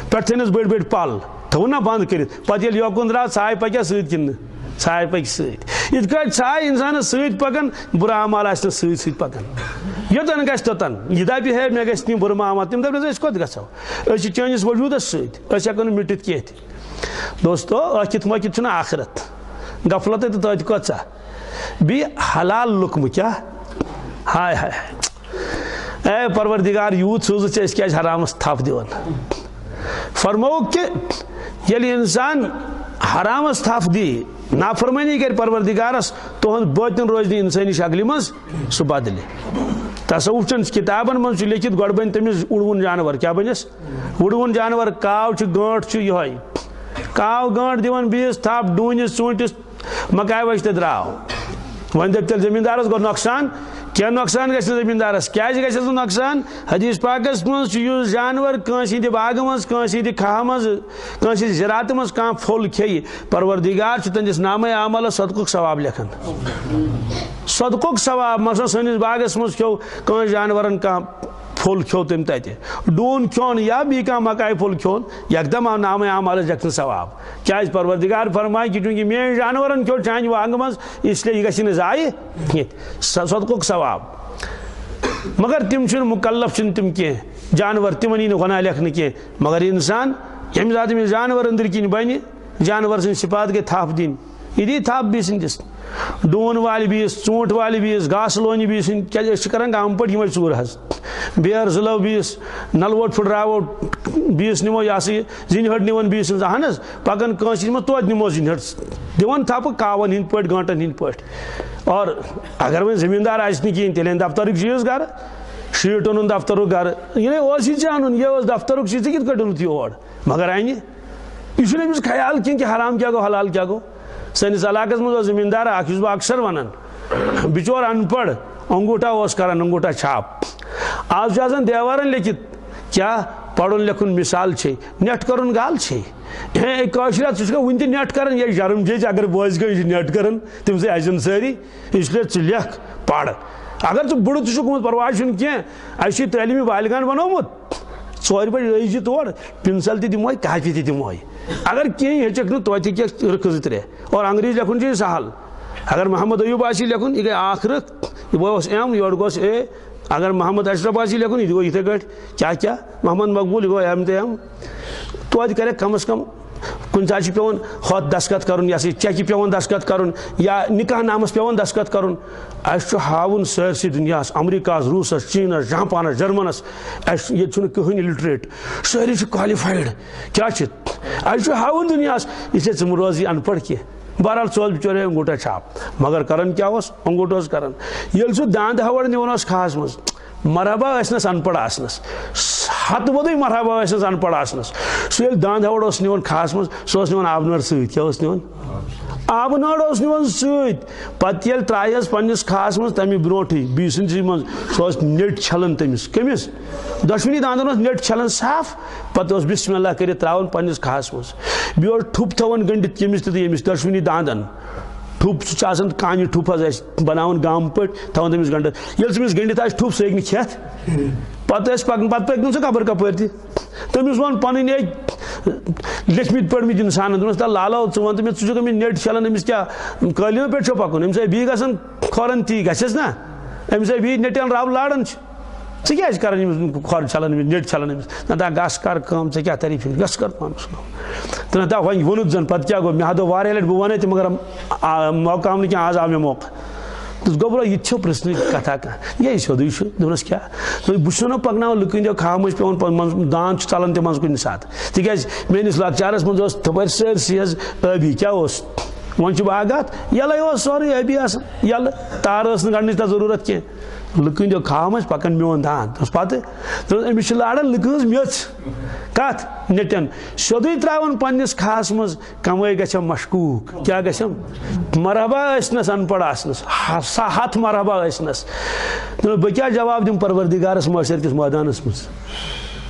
پٮ۪ٹھٕ تھٲینَس بٔڑۍ بٔڑۍ پل تھاوُن نا بنٛد کٔرِتھ پتہٕ ییٚلہِ یوکُن درٛاو ژھاے پکیا سۭتۍ کِنہٕ نہٕ ژھاے پکہِ سۭتۍ یِتھ کٲٹھۍ ژھاے انسانس سۭتۍ پکان برا اعمال آسہِ نہٕ سۭتۍ سۭتۍ پکان یوتن گژھِ توتن یہ دپہِ ہے مےٚ گژھِ نہٕ برٕ اعمال تِم دپن أسۍ کوٚت گژھو أسۍ چھِ چٲنِس وجوٗدس سۭتۍ أسۍ ہٮ۪کو نہٕ مِٹِتھ کینٛہہ تہِ دوستو ٲکھِتھ مٲکِتھ چھُنہٕ آخرت غفلتٕے تہٕ توتہِ کۭژاہ بیٚیہِ حلال لُقمہٕ کیٛاہ ہاے ہاے اے پروردگار یوٗت سوٗزُتھ ژےٚ أسۍ کیٛازِ حرامس تھپھ دِوان فرمووُکھ کہِ ییٚلہِ اِنسان حرامس تھپھ دی نافرمٲنی کرِ پروردگارس تُہُنٛد باطِن روزِ نہٕ اِنسٲنی شکلہِ منٛز سُہ بدلہِ تصوف چن کتابن من لکھت گۄڈٕ بنہِ تٔمِس اُڑوُن جانور کیٛاہ بنس اُڑوُن جانور کاو چھُ گٲنٛٹ چھُ یِہوے کاو گٲنٛٹ دِوان بیٚیِس تھپھ ڈوٗنِس ژوٗنٛٹِس مکاے وچہِ تہٕ درٛاو وۄنۍ دپہِ تیٚلہِ زٔمیٖندارس گوٚو نۄقصان کینٛہہ نۄقصان گژھِ نہٕ زٔمیٖندارس کیٛازِ گژھٮ۪س نہٕ نۄقصان حدیث پاکس منٛز چھُ یُس جانور کٲنٛسہِ ہٕنٛدِ باغہٕ منٛز کٲنٛسہِ ہٕنٛدِ کھہہ منٛز کٲنٛسہِ ہٕنٛدِ زِراعتہٕ منٛز کانٛہہ پھوٚل کھیٚیہِ پروردگار چھُ تٔمِس نامے عملس صدقُک ثواب لیکھان صدقُک ثواب مثلاً سٲنِس باغس منٛز کھیوٚو کٲنٛسہِ جانورن کانٛہہ پھوٚل کھیوٚو تٔمۍ تتہِ ڈوٗن کھیوٚن یا بیٚیہِ کانٛہہ مکاے پھوٚل کھیوٚن یکدم آو نامے عملس لیکھنہٕ ثواب کیٛازِ پروردگار فرمایہِ کہِ چوٗنٛکہِ میٲنۍ جانورن کھیوٚو چانہِ باغہٕ منٛز اس لیے یہِ گژھِ نہٕ ضایہِ کینٛہہ صدقُک ثواب مگر تم چھنہٕ مُکلف چھنہٕ تم کینٛہہ جانور تمن یی نہٕ گۄناہ لیکھنہٕ کینٛہہ مگر انسان ییٚمہِ ساتہٕ أمِس جانور أنٛدٕرۍ کِنۍ بنہِ جانور سٕنٛز صفات گٔے تھپھ دِنۍ یہِ دی تھپھ بیٚیہِ سٕنٛدِس ڈوٗن والہِ بیٚیِس ژوٗنٛٹھ والہِ بیٚیِس گاسہٕ لونہِ بیٚیِس کیٛازِ أسۍ چھِ کران گامہٕ پٲٹھۍ یِمے ژوٗرٕ حظ بیٲر زٕلو بیٚیِس نلوٹ پھٕٹراوو بیٚیِس نِمو یہِ ہسا یہِ زِنہِ ہٹ نِوان بیٚیِس سٕنٛز اہن حظ پکان کٲنٛسہِ منٛز توتہِ نِمو زِنہِ ہٹ دِوان تھپہٕ کاوَن ہٕنٛدۍ پٲٹھۍ گٲنٛٹن ہٕنٛدۍ پٲٹھۍ اور اگر وۄنۍ زٔمیٖندار آسہِ نہٕ کِہیٖنۍ تیٚلہِ اَنہِ دفترٕکۍ چیٖز گرٕ شیٖٹ اوٚنُن دفترُک گرٕ یہِ اوس یہِ ژےٚ اَنُن یہِ اوس دفترُک چیٖز ژےٚ کِتھ کٲٹھۍ اوٚنُتھ یور مگر اَنہِ یہِ چھُنہٕ أمِس خیال کینٛہہ کہِ حرام کیٛاہ گوٚو حلال کیٛاہ گوٚو سٲنِس علاقس منٛز اوس زٔمیٖندار اکھ یُس بہٕ اکثر ونان بِچور ان پڑھ انگوٗٹھا اوس کران انگوٗٹھا چھاپ آز چھُ آسان دیوارن لیکھِتھ کیٛاہ پرُن لیکھُن مثال چھے نٮ۪ٹ کرُن گال چھے ہے کٲشِر ژٕ چھُکھا وُنہِ تہِ نٮ۪ٹ کران یہِ جرم جیٚچ اگر بوزِ گٔے یہِ چھُ نٮ۪ٹ کران تِم سۭتۍ اَسن سٲری اس لیے ژٕ لیکھ پر اگر ژٕ بُڑٕ تہِ چھُکھ گوٚمُت پرواے چھُنہٕ کینٛہہ اَسہِ چھُ تعلیٖمی بالغان بنومُت ژورِ بجہِ تور پنسل تہِ دِموے کاپی تہِ دِموے اگر کینٛہہ ہیٚچکھ نہٕ توتہِ کینٛہہ رٕکھٕ زٕ ترٛےٚ اور انگریزی لیکھُن چھُ سہل اگر محمد ایوب آسی لیکھُن یہِ گٔے اکھ رٕکھ یہِ اوس ایم یورٕ گوٚس اے اگر محمد اشرف آسی لیکھُن یہِ گوٚو یِتھے کٲٹھۍ کیٛاہ محمد مقبوٗل یہِ گوٚو ایم تہٕ ایم توتہِ کَرٮ۪کھ کم از کم کُنہِ ساتہٕ چھُ پیٚوان ہۄتھ دستخط کَرُن یہِ ہسا یہِ چیکہِ پیٚوان دستخط کَرُن یا نِکاح نامس پیٚوان دستخط کَرُن اَسہِ چھُ ہاوُن سٲرسٕے دُنیاہس امریکاہس روٗسس چیٖنس جاپانس جرمنس اَسہِ ییٚتہِ چھُنہٕ کٕہٕنۍ اِلٹریٹ سٲری چھِ کالِفایڈ کیٛاہ چھِ اَسہِ چھُ ہاوُن دُنیاہس اِسلیے ژٕ مہٕ روزی ان پڑھ کینٛہہ بہرحال سُہ اوس بِچورے انگوٗٹھا چھاپ مگر کران کیٛاہ اوس انگوٗٹھ اوس کران ییٚلہِ سُہ داندٕ ہور نِوان اوس کھہس منٛز مرحبا ٲسنس ان پڑھ آسنس ہتہٕ بوٚدُے مرحبا ٲسنس ان پڑھ آسنس سُہ ییٚلہِ داندٕ ہور اوس نِوان کھہس منٛز سُہ اوس نِوان آبہٕ نٲر سۭتۍ کیٛاہ اوس نِوان آبہٕ نٲر اوس نِوان سۭتۍ پتہٕ ییٚلہِ ترٛایہس پننِس کھہس منٛز تمہِ برونٛٹھٕے بیٚیہِ سٕنٛدسٕے منٛز سُہ اوس نٮ۪ٹ چھلان تٔمِس کٔمِس دۄشوٕنی داندن اوس نٮ۪ٹ چھلان صاف پتہٕ اوس بسم اللہ کٔرِتھ ترٛاوان پننِس کھہس منٛز بیٚیہِ اوس ٹھُپ تھاوان گٔنڈِتھ ییٚمِس تہِ تہٕ ییٚمِس دۄشوٕنی داندن ٹھُپ سُہ چھُ آسان کانہِ ٹھُپ حظ اَسہِ بناوان گامہٕ پٲٹھۍ تھاوان تٔمِس گنڈِتھ ییٚلہِ تٔمِس گٔنڈِتھ آسہِ ٹھُپ سُہ ہیٚکہِ نہٕ کھٮ۪تھ پتہٕ ٲسۍ پکان پتہٕ پٔکۍ نہٕ سُہ کپٲرۍ کپٲرۍ تہِ تٔمِس ووٚن پنٕنۍ لیٚکھمٕتۍ پٔرمٕتۍ انسانن دوٚپنس تَلہٕ لالو ژٕ وَن تہٕ مےٚ ژٕ چھُکھ أمِس نٮ۪ٹ چھلان أمِس کیٛاہ قٲلیٖنو پٮ۪ٹھ چھُ پکُن أمِس ہے بیٚیہِ گژھان کھۄرن تی گژھٮ۪س نا أمِس ہے بیٚیہِ نٮ۪ٹن رب لاران چھِ ژٕ کیٛازِ کران أمِس کھۄر چھلان أمِس نٮ۪ٹ چھلان أمِس نہ گژھ کر کٲم ژےٚ کیٛاہ تری فِکر گژھ کر پانس کٲم تہٕ نہ وۄنۍ ووٚنُتھ زن پتہٕ کیٛاہ گوٚو مےٚ ہا دوٚپ واریاہ لٹہِ بہٕ ونے تہِ مگر موقعہٕ آو نہٕ کینٛہہ آز آو مےٚ موقعہٕ دوٚپُس گوٚبرا یہِ تہِ چھو پرژھنٕچ کتھا کانٛہہ یہِ سیٚودُے چھُ دوٚپنس کیٛاہ بہٕ چھُسو نا پکناوان لُکہٕ ہٕنٛدیو کھہہ مٔنٛزۍ پیٚوان داند چھُ ژلان تہِ منٛزٕ کُنہِ ساتہٕ تِکیٛازِ میٲنِس لۄکچارس منٛز اوس تپٲرۍ سٲرسٕے حظ ٲبی کیٛاہ اوس وۄنۍ چھُ باغات یَلے اوس سورُے ٲبی آسان یَلہٕ تار ٲس نہٕ گنڈنٕچ تتھ ضروٗرت کینٛہہ لُکہٕ ہٕنٛدیو کھہہ مٔنٛزۍ پکان میون داند دوٚپُس پتہٕ دوٚپُس أمِس چھِ لاران لُکہٕ ہٕنٛز میٚژ کتھ نٮ۪ٹن سیٚودُے ترٛاوان پننِس کھہس منٛز کمٲے گژھٮ۪م مشکوٗک کیٛاہ گژھٮ۪م مرحبا ٲسنس ان پڑھ آسنس ہتھ مرحبا ٲسنس دوٚپُس بہٕ کیٛاہ جواب دِمہٕ پروردِگارس معاشر کِس مٲدانس منٛز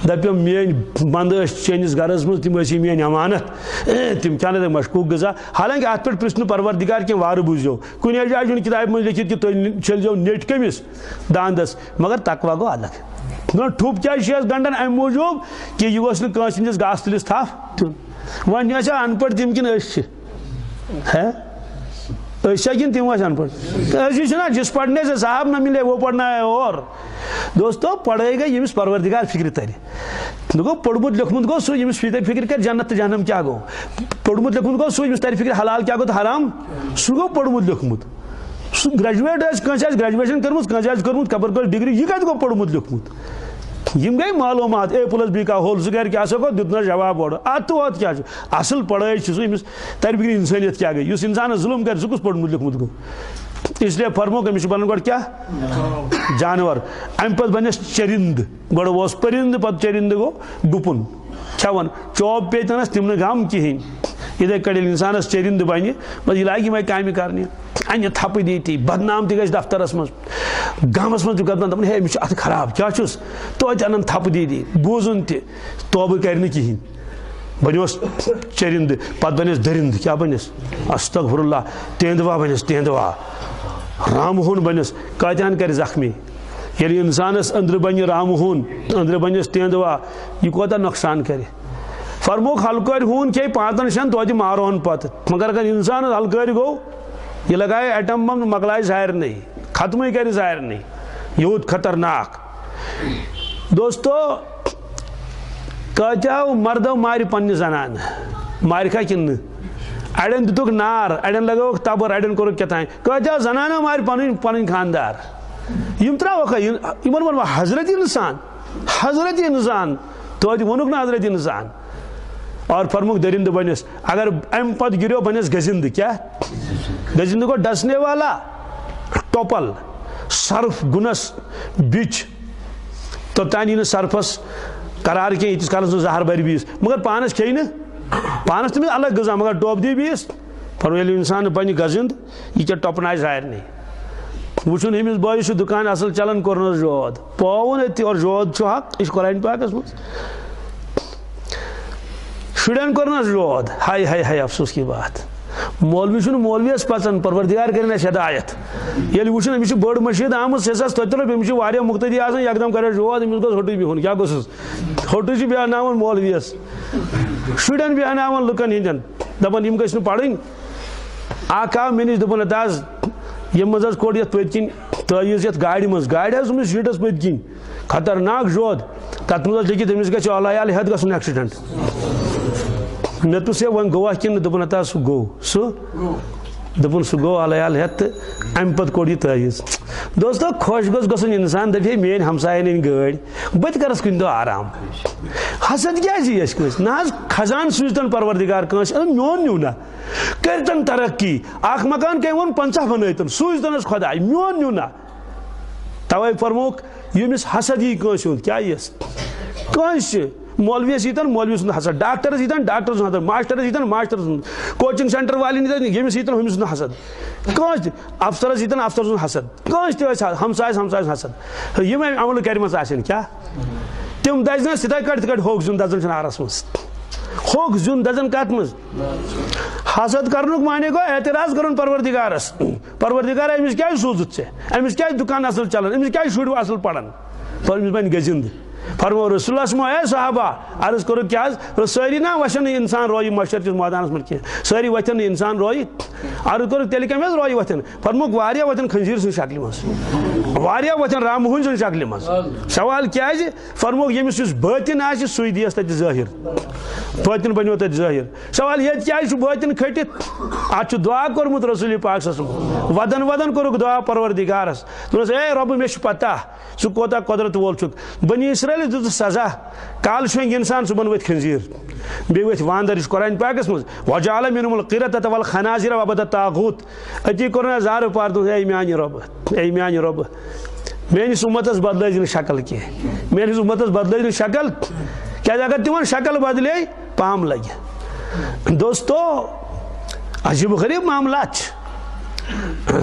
دپیٚم میٲنۍ بنٛدٕ ٲسۍ چٲنِس گرس منٛز تِم ٲسی میٲنۍ امانت تِم کھٮ۪نہٕ تۄہہِ مشکوٗک غذا حالانکہِ اتھ پٮ۪ٹھ پرژھ نہٕ پروردِگار کینٛہہ وارٕ بوٗزِو کُنہِ جایہِ چھُنہٕ کِتابہِ منٛز لیکھِتھ کہِ تُہۍ چھٔلزیٚو نٮ۪ٹ کٔمِس داندس مگر تقوا گوٚو الگ ٹھُپ کیٛازِ چھِ أسۍ گنڈان امہِ موٗجوٗب کہِ یہِ گوٚژھ نہٕ کٲنٛسہِ ہٕنٛدِس گاسہٕ تُلِس تھپھ دیُن وۄنۍ ٲسیا ان پڑھ تِم کِنہٕ أسۍ چھِ أسۍ چھا کِنہٕ تِم ٲسۍ ان پڑھ أسی چھِنا جس پڑھنے سے صاحب نہ ملے وہ پڑھنا ہے اور دوستو پڑھٲے گٔے ییٚمِس پروردِگار فِکرِ ترِ گوٚو پوٚرمُت لیوٚکھمُت گوٚو سُہ ییٚمِس فِکر کرِ جنت تہٕ جہنم کیٛاہ گوٚو پوٚرمُت لیوٚکھمُت گوٚو سُہ ییٚمِس ترِ فِکرِ حلال کیٛاہ گوٚو تہٕ حرام سُہ گوٚو پوٚرمُت لیوٚکھمُت سُہ گریجویٹ آسہِ کٲنٛسہِ آسہِ گریجویشن کٔرمٕژ کٲنٛسہِ آسہِ کٔرمٕژ خبر کٲژ ڈگری یہِ کتہِ گوٚو پوٚرمُت لیوٚکھمُت یِم گٔے معلوٗمات اے پلس بی کا ہول سُہ گرِ کیٛاہ سا گوٚو دیُتنس جواب اورٕ اتھ تہٕ ہۄتھ کیٛاہ چھُ اصل پڑھٲے چھِ سُہ ییٚمِس ترِ فِکرِ انسٲنیت کیٛاہ گٔے یُس انسانس ظُلم کرِ سُہ کُس پوٚرمُت لیوٚکھمُت گوٚو اس لیے فرمووُکھ أمِس چھُ بنُن گۄڈٕ کیٛاہ جانور امہِ پتہٕ بنٮ۪س چٔرِنٛد گۄڈٕ اوس پٔرِنٛدٕ پتہٕ چٔرِنٛدٕ گوٚو گُپُن کھٮ۪وان چوب پیٚتنس تِم نہٕ غم کِہینۍ یِتھے کٔٹھۍ ییٚلہِ انسانس چٔرِنٛدٕ بنہِ پتہٕ یہِ لاگہِ یِمے کامہِ کرنہِ انہِ تھپہٕ دِتی بدنام تہِ گژھِ دفترس منٛز گامس منٛز تہِ گژھان دپان ہے أمِس چھُ اتھٕ خراب کیٛاہ چھُس توتہِ انان تھپہٕ دیٖدی بوٗزُن تہِ توبہٕ کرِ نہٕ کِہینۍ بنیوس چٔرِنٛدٕ پتہٕ بنیس دٔرِنٛد کیٛاہ بنیس استغفر اللہ تیندوا بنیس تیندوا رامہٕ ہوٗن بنیس کۭتہن کرِ زخمی ییٚلہِ انسانس أنٛدرٕ بنہِ رامہٕ ہوٗن أنٛدرٕ بنیس تیندوا یہِ کوتاہ نۄقصان کرِ فرمووُکھ ہلکٲرۍ ہوٗن کھیٚیہِ 5 شٮ۪ن توتہِ مارہون پتہٕ مگر اگر انسانس ہلکٲرۍ گوٚو یہِ لگایہِ ایٹم بم مۄکلایہِ سارنٕے ختمٕے کرِ سارنٕے یوٗت خطرناک دوستو کۭتیاہ مردو مارِ پننہِ زنانہٕ مارِکھا کِنہٕ نہٕ اڑٮ۪ن دِتُکھ نار اڑٮ۪ن لگٲوُکھ تبٕر اڑٮ۪ن کوٚرُکھ کیٛاہ تام کۭتیاہ زنانو مارِ پنٕنۍ خاندار یِم ترٛاوکھا یِمن ووٚنوا حضرت انسان توتہِ ووٚنُکھ نہٕ حضرت انسان اور فرمووُکھ دٔرِنٛدٕ بنیس اگر امہِ پتہٕ گِریو بنیس گٔزِنٛدٕ کیٛاہ گٔزِنٛدٕ گوٚو ڈسنے والا ٹوپل سرف گُنس بِچ توٚتانۍ یی نہٕ سرفس قرار کینٛہہ ییٖتِس کالس نہٕ زہر برِ بیٚیِس مگر پانس کھیٚیہِ نہٕ پانس تٔمِس الگ غذا مگر ٹوپ دی بیٚیِس فرموو ییٚلہِ انسان بنہِ گٔزِنٛد یہِ کیٛاہ ٹۄپنایہِ سارنٕے وٕچھُن أمِس بٲیِس چھُ دُکان اصل چلان کوٚرنس جود پووُن أتھی اور جود چھُ حق یہِ چھُ قرآنِ پاکس منٛز شُرٮ۪ن کوٚرنس جود ہاے ہاے ہاے افسوس کی بات مولوی چھُنہٕ مولویس پژان پروردگار کرن اَسہِ ہدایت ییٚلہِ وٕچھن أمِس چھِ بٔڑ مٔشیٖد آمٕژ سیٚسَس تَتہِ تُلو أمِس چھِ واریاہ مُقتدی آسان یکدم کرٮ۪س جواد أمِس گوٚژھ ہوٚٹُے بِہُن کیٛاہ گوٚژھُس ہوٚٹُے چھِ بیٚہناوان مولویَس شُرٮ۪ن بیٚہناوان لُکن ہِنٛدٮ۪ن دپان یِم گٔژھۍ نہٕ پرٕنۍ اکھ آو مےٚ نِش دوٚپُن ہتا حظ ییٚمہِ منٛز حظ کوٚڑ یتھ پٔتۍ کِنۍ تٲویٖز یتھ گاڑِ منٛز گاڑِ حظ أمِس سیٖٹس پٔتۍ کِنۍ خطرناک جود تتھ منٛز حظ لیکھِتھ أمِس گژھِ اعلیٰ عالیٰ ہٮ۪تھ گژھُن ایکسیڈنٹ مےٚ پرٛژھ ہے وۄنۍ گوٚوا کِنہٕ دوٚپُن ہتا سُہ گوٚو دوٚپُن سُہ گوٚو اعلیٰ عالیٰ ہٮ۪تھ تہٕ اَمہِ پتہٕ کوٚڑ یہِ تٲویٖز دوستو خۄش گوٚژھ گژھُن اِنسان دپہِ ہے میٲنۍ ہمساین أنۍ گٲڑۍ بہٕ تہِ کرس کُنہِ دۄہ آرام حسد کیازِ یی اَسہِ کٲنٛسہِ نہ حظ خزان سوٗزتن پروردگار کٲنٛسہِ میون نیوٗ نا کٔرتن ترقی اکھ مکان کٔمۍ ووٚن 50 بنٲیتن سوٗزتن حظ خۄداے میون نیوٗ نا توے فرمووُکھ ییٚمِس حسد یی کٲنٛسہِ ہُنٛد کیاہ یِیَس کٲنٛسہِ مولویس ییٖتن مولوی سُنٛد حسد ڈاکٹرس ییٖتن ڈاکٹر سُنٛد حسد ماسٹرس ییٖتن ماسٹر سُنٛد کوچنگ سینٹر والٮ۪ن ییٖتن ییٚمِس ییٖتن ہُمِس سُنٛد حسد کٲنٛسہِ تہِ افسرس ییٖتن افسر سُنٛد حسد کٲنٛسہِ تہِ ٲسۍ ہمسایس ہمسایس حسد یِم أمۍ عملہٕ کرِمژٕ آسن کیاہ تِم دزنس تِتھے کٲٹھۍ یِتھ کٲٹھۍ ہوٚکھ زیُن دزان چھِ نارس منٛز ہوٚکھ زیُن دزان کتھ منٛز حسد کرنُک معنی گوٚو اعتراض کرُن پروردگارس پروردگارا أمِس کیازِ سوٗزُتھ ژےٚ أمِس کیازِ دُکان اصل چلان أمِس کیازِ شُرۍ اصل پران أمِس بنہِ گٔزِنٛدٕ فرمو رسول اللہ سمو اے صحابہ عرض کوٚرُکھ کیٛاہ حظ سٲری نا وَسن نہٕ اِنسان رویہِ مشر کِس مٲدانس منٛز کینٛہہ سٲری وۄتھن نہٕ اِنسان رویہِ عرض کوٚرُکھ تیٚلہِ کٔمۍ حظ رویہِ وۄتھن فرموکھ واریاہ وۄتھن خنزیٖر سٕنٛزِ شکلہِ منٛز واریاہ وۄتھن رام ہوٗنۍ سٕنٛزِ شکلہِ منٛز سوال کیازِ فرموکھ ییٚمِس یُس بٲطِن آسہِ سُے دِیَس تتہِ ظٲہِر بٲطِن بنیو تتہِ ظٲہِر سوال ییٚتہِ کیازِ چھُ بٲطِن کھٔٹِتھ اتھ چھُ دُعا کوٚرمُت رسول پاک صلی اللہ علیہ وسلم ودن ودن کوٚرُکھ دُعا پروردگارس دوٚپنس اے رۄبہٕ مےٚ چھُ پتہ ژٕ کوتاہ قۄدرت وول چھُکھ بنی اسرٲیلس دِژٕس سزا کالہٕ شۄنٛگۍ اِنسان صُبحن ؤتھۍ خنزیٖر بیٚیہِ ؤتھۍ وانٛدر یہِ چھُ قرآن پاکس منٛز وجعل منهم القردة والخنازير وعبد الطاغوت أتی کوٚر مےٚ زارٕ پار دوٚپ اے میانہِ رۄبہٕ اے میانہِ رۄبہٕ میٲنِس اُمتس بدلٲیزِ نہٕ شکل کینٛہہ میٲنِس اُمتس بدلٲیزِ نہٕ شکل کیازِ اگر تِمن شکل بدلے پام لگہِ دوستو عجیب غریب معاملات چھِ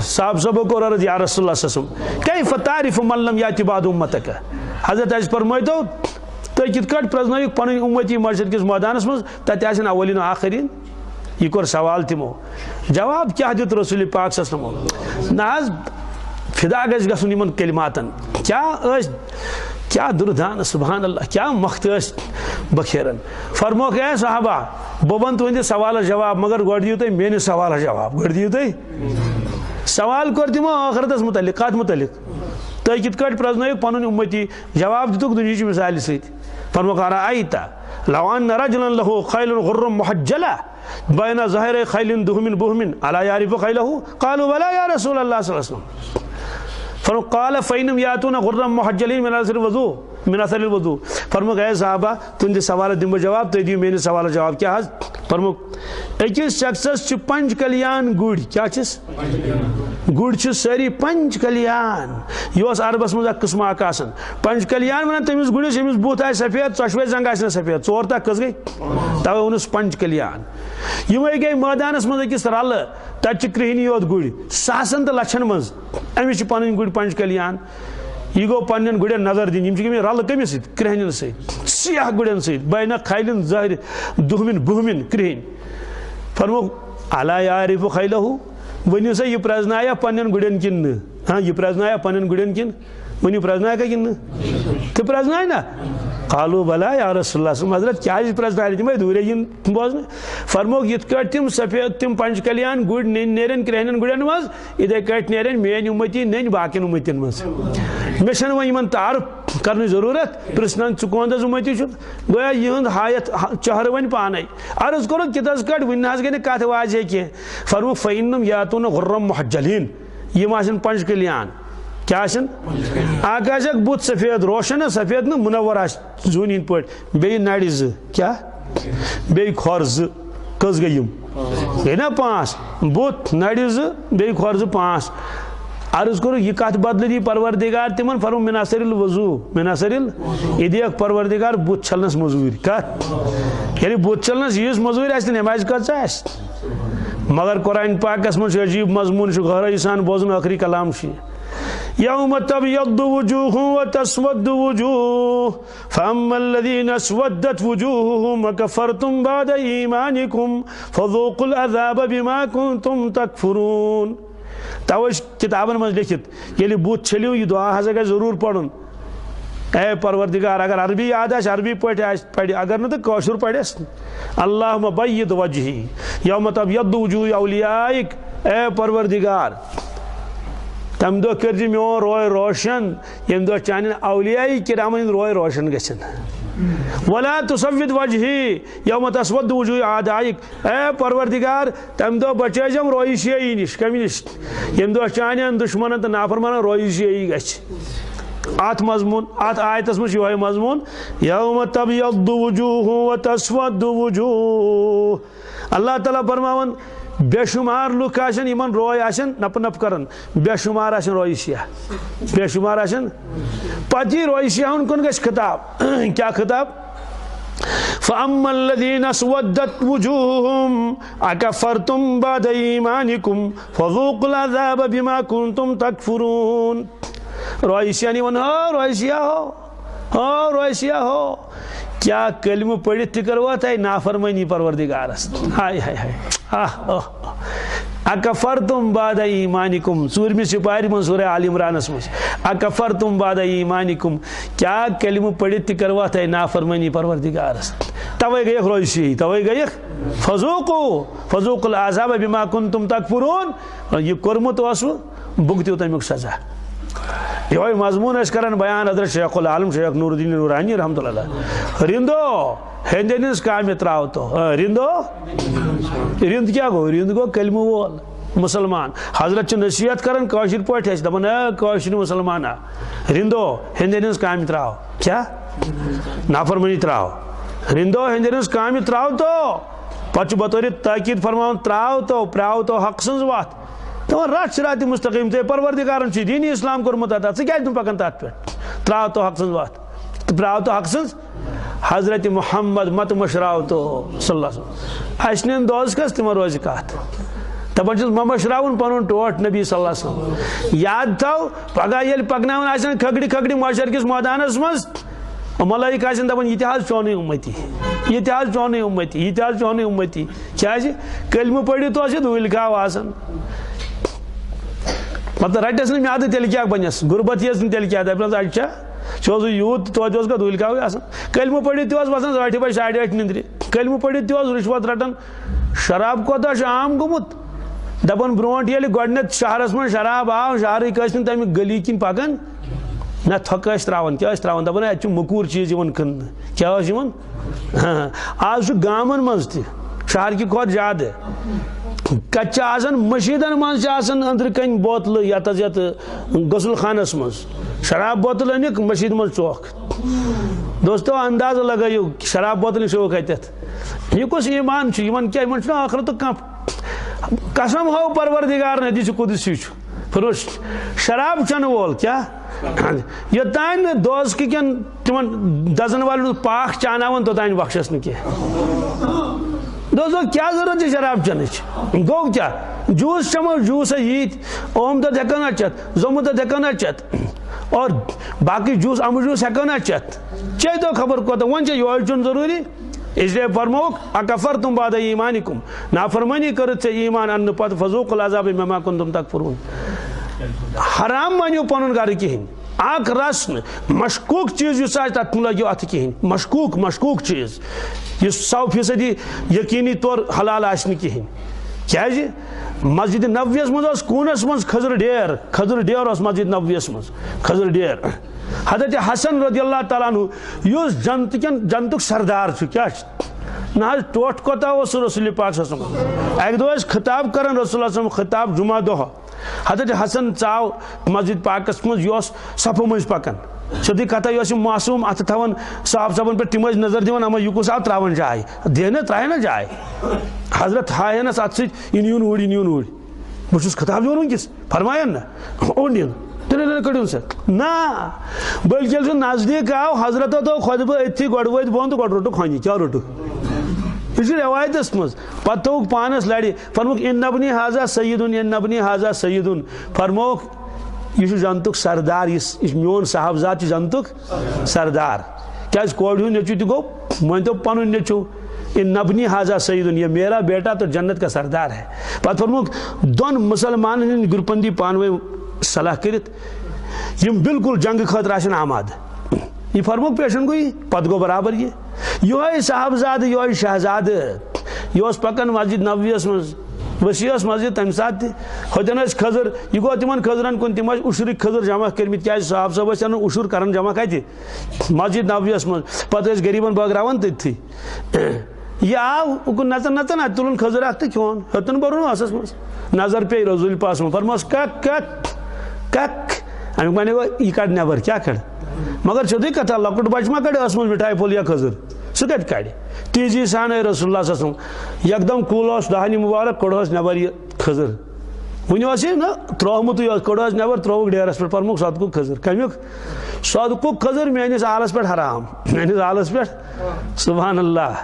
صاحب صٲبو کوٚر عرض یا رسول اللہ صلی اللہ علیہ وسلم کیف تعرف من لم یأتِ بعد امتک حضرت اَسہِ فرمٲیتو تُہۍ کِتھ کٲٹھۍ پرٛزنٲیِکھ پنٕنۍ اُمتی مشرق کِس مٲدانس منٛز تتہِ آسن اولین و آخرین یہِ کوٚر سوال تِمو جواب کیاہ دیُت رسول پاک صلی اللہ علیہ وسلم نہ حظ فدا گژھِ گژھُن یِمن کلماتن کیاہ ٲسۍ کیاہ دُردان سبحان اللہ کیاہ مخت ٲسۍ بخیرن فرموکھ اے صحابہ بہٕ ونہٕ تُہنٛدِس سوالس جواب مگر گۄڈٕ دِیِو تُہۍ میٲنِس سوالس جواب گۄڈٕ دِیِو تُہۍ سوال کوٚر تِمو ٲخرتس متعلق کتھ متعلق تُہۍ کِتھ کٲٹھۍ پرٛزنٲیِکھ پنُن اُمتی جواب دِتُکھ دُنہِچہِ مثالہِ سۭتۍ فرموکھ ارأیت لو ان رجلا له خیل غر محجلہ بین ظہرِ خیل دہم بہم الا یعرف خیلہ قالوا بلی یا رسول اللہ صلی اللہ علیہ وسلم فرموکھ قال فإنهم یأتون غرا محجلین من اثر الوضوء فرموکھ اے صحابہ تُہنٛدِس سوالس دِمہٕ بہٕ جواب تُہۍ دِیِو میٲنِس سوالس جواب کیاہ حظ فرموکھ أکِس شخصس چھِ پنج کلیان گُرۍ کیاہ چھِس گُرۍ چھِ سٲری پنج کلیان یہِ اوس عربس منٛز اکھ قٕسمہ اکھ آسان پنج کلیان ونان تٔمِس گُرِس ییٚمِس بُتھ آسہِ سفید ژۄشوے زنٛگہٕ آسنس سفید ژور تہہ کٔژ گٔے توے ووٚنُس پنج کلیان یِمے گٔے مٲدانس منٛز أکِس رلہٕ تتہِ چھِ کرٛہنی یوت گُرۍ ساسن تہٕ لچھن منٛز أمِس چھِ پنٕنۍ گُرۍ پنج کلیان یہِ گوٚو پننٮ۪ن گُرٮ۪ن نظر دِنۍ یِم چھِ گٔمٕتۍ رلہٕ کٔمِس سۭتۍ کرٛہنٮ۪ن سۭتۍ سیاہ گُرٮ۪ن سۭتۍ بینہ خیلن ظٲہر دہمن بہمن کرٛہِنۍ فرموکھ الا یعرف خیلہ ؤنِو سا یہِ پرٛزنایا پننٮ۪ن گُرٮ۪ن کِنہٕ نہٕ یہِ پرٛزنایا پننٮ۪ن گُرٮ۪ن کِنہٕ ؤنِو پرٛزنایا کِنہٕ نہٕ تہِ پرٛزناے نا قالوا بلی یا رسول اللہ صلی اللہ علیہ وسلم حضرت کیازِ پرٛزناے تِمے دوٗرے یِن بوزنہٕ فرموکھ یِتھ کٲٹھۍ تِم سفید تِم پنج کلیان گُرۍ نیرن کرٛہنٮ۪ن گُرٮ۪ن منٛز یِتھے کٲٹھۍ نیرن میٲنۍ اُمتی نٔنۍ باقین اُمتین منٛز مےٚ چھنہٕ وۄنۍ یِمن تعارُف کرنٕچ ضروٗرت پرژھنن ژٕ کون حظ اُمتی چھُکھ گویا یِہُنٛد حایت چہرٕ وۄنۍ پانے عرض کوٚرُکھ کِتھس کٲٹھۍ وُنہِ نہ حظ گٔے نہٕ کتھ واضح کینٛہہ فرموکھ فإنهم یأتون غرا محجلین یِم آسن پنج کلیان کیاہ آسن اکھ آسٮ۪کھ بُتھ سفید روشن سفید نہٕ مُنور آسہِ زوٗنہِ ہٕنٛدۍ پٲٹھۍ بیٚیہِ نرِ زٕ کیاہ بیٚیہِ کھۄر زٕ کٔژ گٔے یِم گٔے نا 5 بُتھ نرِ زٕ بیٚیہِ کھۄر زٕ 5 عرض کوٚرُکھ یہِ کتھ بدلہٕ دی پروردگار تِمن فرموکھ من اثر الوضوء من اثر یہِ دِیَکھ پروردگار بُتھ چھلنس موٚزوٗرۍ کتھ ییٚلہِ بُتھ چھلنس ییٖژ موٚزوٗرۍ آسہِ تہٕ نٮ۪مازِ کۭژاہ آسہِ مگر قرآن پاکس منٛز چھُ عجیب مضموٗن چھُ گہرٲیی سان بوزُن ٲخری کلام چھُ يوم تبيض وجوه وتسود وجوه فأما الذين اسودت وجوههم وكفرتم بعد إيمانكم فذوقوا العذاب بما كنتم تكفرون. توش کتابن مز لکھت یلی بت چھلیو یہ دعا ہسا گژھِ ضرور پڑھن. اے پروردگار اگر عربی یاد آس عربی پٲٹھۍ پڑِ اگر نہٕ تہٕ کٲشُر پرس. اللہم بید وجہی یوم تبید وجوہ اولیائک. اے پروردگار تم دہ کر میون روے روشن یم دہ چانین اولیاء کرامن روے روشن گژھن. ولا تسود وجہی یوم تسود وجوہ اعدائک. اے پروردگار تم دہ بچٲیزم رویہِ شیعی نش کمہِ نش یم دہ چانین دشمنن تہٕ نافرمانن رویہِ شیعی گژھِ. ات مضمون ات آیتس مز یہ مضمون یوم تبیض وجوہ وتسود وجوہ. اللہ تعالیٰ فرماون بے شمار لُکھ آسن یمن روے آسن نپ نپ کرن بے شمار آسن رویہِ سیاہ بے شمار آسن. پتہ یہ رویہِ سیاہن کن گژھِ خطاب. کیا خطاب؟ فأما الذين اسودت وجوههم أكفرتم بعد إيمانكم فذوقوا العذاب بما كنتم تكفرون. رویہِ سیاہ نہیں ون ہو رویہِ سیاہ ہو ہو رویہِ سیاہ ہو. کیا کلمہ پڑھت تہ کروا تہ نافرمانی پروردگارس. ہائے ہائے ہائے. اکفرتم بعد ایمانکم ژوٗرمہِ سپارِ منٛز سورہ آل عمرانس منٛز اکفرتم بعد ایمانکم. کیا کلمہ پڑھت تہ کروا تہ نافرمانی پروردگارس. توے گیکھ رویہِ سیاہی توے گیکھ فذوقوا العذاب بما کنتم تکفرون. یہ کورمُت اوسوٕ بُگتِو تمیُک سزا. یہ مضمون اس کرن بیان حضرت شیخ العالم شیخ نور الدین نورانی رحمۃ اللہ. رندو ہندس کامہ تراو تو رندو رند کیا گو رند گو کلمہ وول مسلمان. حضرت نصیحت کرن کاشر پٲٹھۍ اَسہِ دپان کاشر مسلمانا رندو ہندس کامہ تراو کیا نافرمانی تراو رندو ہندس کامہ تراو تو پتہ بطور تاکید فرماون تراو تو پراو تو حق سنز وات. دپان رٹ صراط مستقیم تے پروردگارن چھ دین اسلام کورمُت عطا ژٕ کیازِ پکان تتھ پٮ۪ٹھ. تراو تو حق سنز وات پراو تو حق سنز. حضرت محمد مت مشراو تو صلی اللہ علیہ وسلم. اس نے دوز کس تمہ روز کت دپان چھس مہ مشراون پنن ٹوٹ نبی صلی اللہ علیہ وسلم. یاد تھو پگہ ییٚلہِ پکناون آسن کھگڑِ کھگڑِ معاشر کس میدانس منٛز ملائک آسن دپان یہ تہ حظ چونٕے اُمتی یہ تہ حظ چونٕے اُمتی یہ تہ حظ چونٕے اُمتی. کیازِ کلمہ پٔرِتھ اوس یہِ دُہِل کاو آسان. مطلب رٹس نہٕ میادٕ تیٚلہِ کیٛاہ بنس غُربت یِیَس نہٕ تیٚلہِ کیٛاہ دپنس اَتہِ چھا چھُ یوٗت توتہِ اوس گا دُہِل کاوٕے آسان. کلمہ پٔرِتھ تہِ اوس وسان 8 بجے 8:30 نندرِ. کلمہ پٔرِتھ تہِ اوس رِشوت رٹان. شراب کوتاہ چھُ عام گوٚمُت. دپان برونٛٹھ ییٚلہِ گۄڈٕنیتھ شہرس منٛز شراب آو شہرٕکۍ ٲسۍ نہٕ تمہِ گلی کِنۍ پکان نہ تھۄکہٕ ٲسۍ تراوان. کیٛاہ ٲسۍ تراوان دپان اَتہِ چھُ مٔکوٗر چیٖز یِوان کٕننہٕ. کیٛاہ اوس یِوان آز چھُ گامن منٛز تہِ شہرکہِ کھۄتہٕ زیادٕ. کتہِ چھِ آسان مشیٖدن منٛز چھِ آسان أنٛدرٕ کَنۍ بوتلہٕ یتھ غسل خانس منٛز شراب بوتل أنِکھ مشیٖد منٛز چوکھ. دوستو اندازٕ لگٲیِو شراب بوتل چھو کتٮ۪تھ. یہ کُس ایمان چھُ یِمن کیٛاہ یِمن چھُنہ ٲخرتُک کانٛہہ قسم ہو پروردگار حدیث قدسی چھُ فرُش شراب چنہٕ وول کیٛاہ یوٚتانۍ نہٕ دوزکہٕ کٮ۪ن تِمن دزن والٮ۪ن ہُنٛد پاکھ چاناوان توٚتانۍ بخشس نہٕ کینٛہہ. دوستو کیا ضرورت ہے شراب چنچ گو کیا جوس چمو جوس یت اوم دۄد ہٮ۪کو نہ چٮ۪تھ زومُت دۄد ہٮ۪کو نہ چٮ۪تھ اور باقی جوس امبہٕ جوس ہٮ۪کو نہ چٮ۪تھ. چیٚیہِ تو خبر کوتاہ وۄنۍ چھا یہوے چیوٚن ضروٗری. اسلیے فرمووُکھ اکفرتم بعد ایمانکم. نافرمٲنی کٔرٕتھ ژےٚ ایمان اننہٕ پتہٕ فذوقوا العذاب بما کنتم تکفرون. حرام مٲنِو پنُن گرٕ کِہینۍ. اکھ رس نہٕ مشکوٗک چیٖز یُس آسہِ تتھ لٲگِو اتھٕ کِہینۍ. مشکوٗک چیٖز یُس 100% یقینی طور حلال آسہِ نہٕ کِہینۍ. کیازِ مسجد نبویس منٛز اوس کوٗنس منٛز کھٔزٕر ڈیر اوس مسجد نبویس منٛز کھٔزٕر ڈیر. حضرت حسن رضی اللہ تعالیٰ عنہ یُس جنتُک سردار چھُ کیاہ چھُ نہ حظ ٹوٹھ کوتاہ اوس رسول پاک صلی اللہ علیہ وسلم. اکہِ دۄہ ٲسۍ خطاب کران رسول اللہ صلی اللہ علیہ وسلم خطاب جمعہ دۄہ. حضرت حسن ژاو مسجد پاکس منٛز یہِ اوس صفہٕ مٔنٛزۍ پکان. سیٚودُے کتھا یہِ اوس یِم معصوٗم اتھٕ تھاوان صاحب صٲبن پٮ۪ٹھ تِم ٲسۍ نظر دِوان اما یہِ کُس آو تراوان جاے دے نا ترایہِ نا جاے. حضرت ہاینس اتھ سۭتۍ یہِ نیوٗن اوٗرۍ بہٕ چھُس خطاب دِوان ؤنکیٚس فرماین نا اوٚڑ نِن تیٚلہِ کٔڑِو سا نہ بٔلکہِ ییٚلہِ سُہ نزدیٖک آو حضرتو دوٚپ خۄطبہٕ أتھی گۄڈٕ وٲتۍ بۄن تہٕ گۄڈٕ روٚٹُکھ ہۄنہِ. کیٛاہ روٚٹُکھ یہ چھُ رٮ۪وایتس منٛز. پتہٕ تھوٚوُکھ پانس لرِ فرمووُکھ ان ابنی حاضہ سیدُن ان ابنی حاضہ سیدُن. فرمووُکھ یہ جنتک سردار یہ میون صاحبزاد جنتک سردار کیاز کورِ ہُنٛد نیٚچوٗ تہِ گوٚو مٲنۍتو پنُن نیٚچوٗ یہ نبنی حاضہ سیدن یہ میرا بیٹا تو جنت کا سردار ہے پتہ فرموک دون مسلمان ہند گروپندی پانوے صلاح کرت یم بالکل جنگ خاطر آشن آماد یہ فرموک پیشن گوئی پتہ گو برابر یہ صاحبزاد یہ شہزاد یہ پکان مسجد نبویس مز وسیعس مسجد تمہ سات ہوتن کھزر یہ گو تمن کھزرن کن تم اشرک کھزر جمع کرمت کیا صاحب صاحب ان اشر کرن جمع کتہ مسجد نبویس مز پتہ غریبن بٲگراوان تتھی یہ آو اکن نژن نژن ات تلن کھزر اخ تو کھون ہتن برون آسس مز نظر پے رسول پاس من فرموس کک کک کک امیک معنی گو یہ کڑ نیبر کیا کڑ مگر سیودے کتھا لکٹ بچہ ما کڑ اس مز مٹھائی پھول یا کھزر سہ کت کڑ تیزی سان رسول اللہ صلی اللہ علیہ وسلم یکدم کول دہنی مبارک کڑس نیبر یہ کھزر ونس یہ نا ترومت کڑس نیبر تروک ڈیرس پہ فرموک صدقک کھزر کمیک صدقک کھزر میانس آلس پہ حرام میانس آلس پہ سبحان اللہ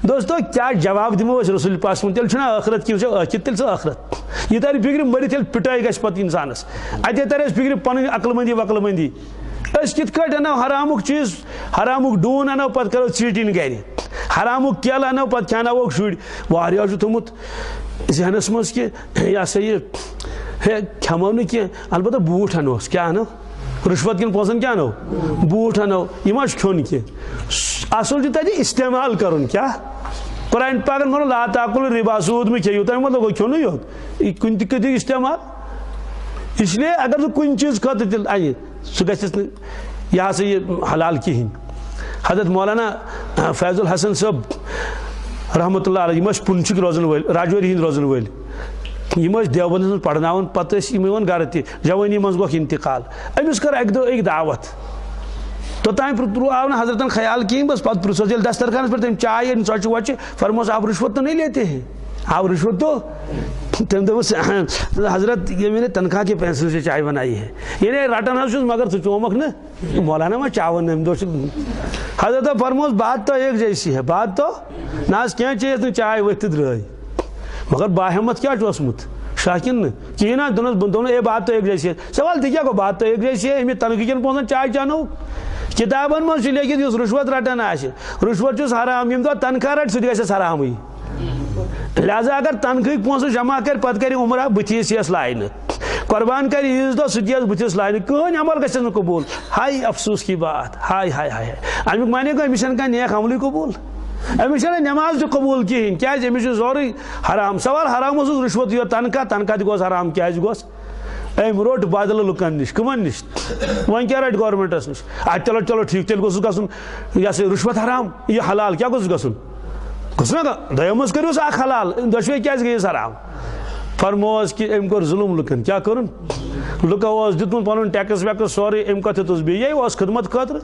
دوستو کیا جواب دمو رسول پاس من تیل چھنا آخرت کی عقید تیل سا آخرت یہ تاری فکر مرت یل پٹائی گھس پتہ انسانس اتہ تر فکر پن عقل مندی وقل مندی اس کت کٹ انو حرامک چیز حرامک ڈون انو پتہ کرو ژیٹن گھر حرامک کیل انو پتہ کھیناوک شر واریاہ چھ تھومت ذہنس مز کہ یہ سا یہ کھمو نہ کی البتہ بوٹ انوس کیا انو رشوت کن پونسن کیا انو بوٹ انو یہ ما کھیون کی اصل جو تجھے استعمال کرن کیا قرآن پاک میں لا تاکل ربا سود میں کھیو تمہیں مطلب وہ کھیون یوت یہ کن تک استعمال اس لیے اگر تو کن چیز خاطر تیل آئیے سہ گھس یہ سا یہ حلال کہین حضرت مولانا فیض الحسن صاحب رحمۃ اللہ علیہ یہ پنچک روزن ول راجوری ہند روزن ول یہ دیوبند من پڑھناون پتہ ون گھر تہ جوانی من گوکھ انتقال امس کر اک دہ ایک دعوت توتان ترو آو نا حضرتن خیال کہیں بس پتہ پرسو یل دسترخانس پر تم چائے ژۄچہِ وۄچہِ فرموس آپ رشوت تو نہیں لیتے ہیں آپ رشوت تو تم دوس حضرت یہ میں نے تنخواہ کے پیسے سے چائے بنائی ہے یہ رٹن حس مگر ژٕ چومکھ نا مولانا ما چاون ام دو حضرت فرموس بات تو ایک جیسی ہے بات تو نا کیا چیز تو چائے ورتھ درٛاے مگر باہمت کیا اوسمت شاکن کہین نا دونوں یہ بات تو ایک جیسی ہے سوال تھی کیا کو بات تو ایک جیسی ہے امید تنخواہ کن پونسن چائے چانو کتابن مز لیکھت اس رشوت رٹان رشوت حرام یم دہ تنخواہ رٹ سہ گھس حرامے لہذا اگر تنخواہ پونسہ جمع کر پتہ کر عمرہ بتھیس یس لائن قربان کر عیز دہ سہ یس بتھس لائن کہین عمل گھس نہ قبول ہائی افسوس کی بات ہائے ہائے ہائے امیک معنی گو امس کھانا نیک عمل قبول امس نماز تہ قبول کہین کیاز امس سوری حرام سوال حرام اس رشوت یہ تنخواہ تہ گوس حرام کیاز گوس ام روٹ بدل لکن نش کمن نش ون کیا رٹ گورمنٹس نش چلو چلو ٹھیک تیل گوس گھن یہ سا رشوت حرام یہ حلال کیا گوس گھن گوس نا دویمس کروس اخ حلال دشوے کیاز گیس حرام فرموس کہ ام کور ظلم لکن کیا کرن لکو دتمت پن ٹیکس ویکس سورے ام کت بیٚیہِ خدمت خاطر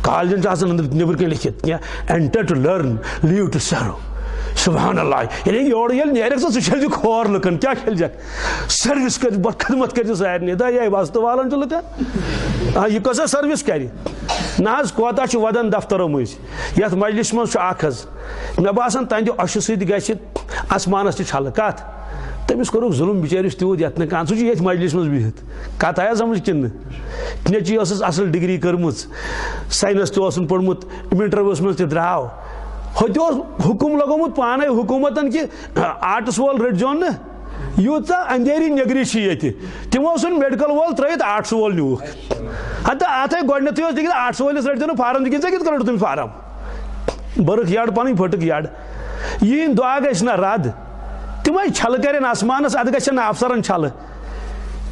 کالجن اندر نبر کن لکھت کیا enter to learn leave to serve سبحان اللہ یعنی یور یل نیرک ژٕ چھیل کھور لکن کیا کھیل جک سروس کر خدمت کر سارے دا یہ وسط والن چھ لکن یہ کسا سروس کر نا کوتا ودان دفترو مز یت مجلس مز اخ مے باسان تہندِ اش سۭتۍ گژھِ آسمانس تہِ چھلہٕ کتھ تٔمِس کوٚرُکھ ظُلم بِچٲرِس تیوٗت یتھ نہٕ کانٛہہ سُہ چھُ ییٚتھۍ مجلس منٛز بِہِتھ کتھ آیا سمجھ کِنہٕ نیٚچی ٲسٕس اصل ڈگری کٔرمٕژ ساینس تہِ اوسُن پوٚرمُت انٹرویوس منٛز تہِ درٛاو ہوٚتہِ اوس حُکُم لگومُت پانے حکوٗمتن کہ آرٹس وول رٔٹۍزیون نہٕ یوٗتاہ اندھیری نگری چھِ ییٚتہِ تِمو ژھُن میڈکل وول ترٲیِتھ آرٹس وول نیوٗکھ ہتہٕ اتھے گۄڈنیتھٕے اوس تِکیٛازِ آرٹس وٲلِس رٔٹۍ تٔمۍ فارم تِکیٛازِ ژےٚ کِتھ کٔنۍ رٔٹۍ تٔمِس فارم بٔرٕکھ یڈ پنٕنۍ پھٔٹٕکھ یڈ یِہِنٛدۍ دعا گژھِ نہ رد تِمے چھلہٕ کرن آسمانس ادٕ گژھن نہٕ افسرن چھلہٕ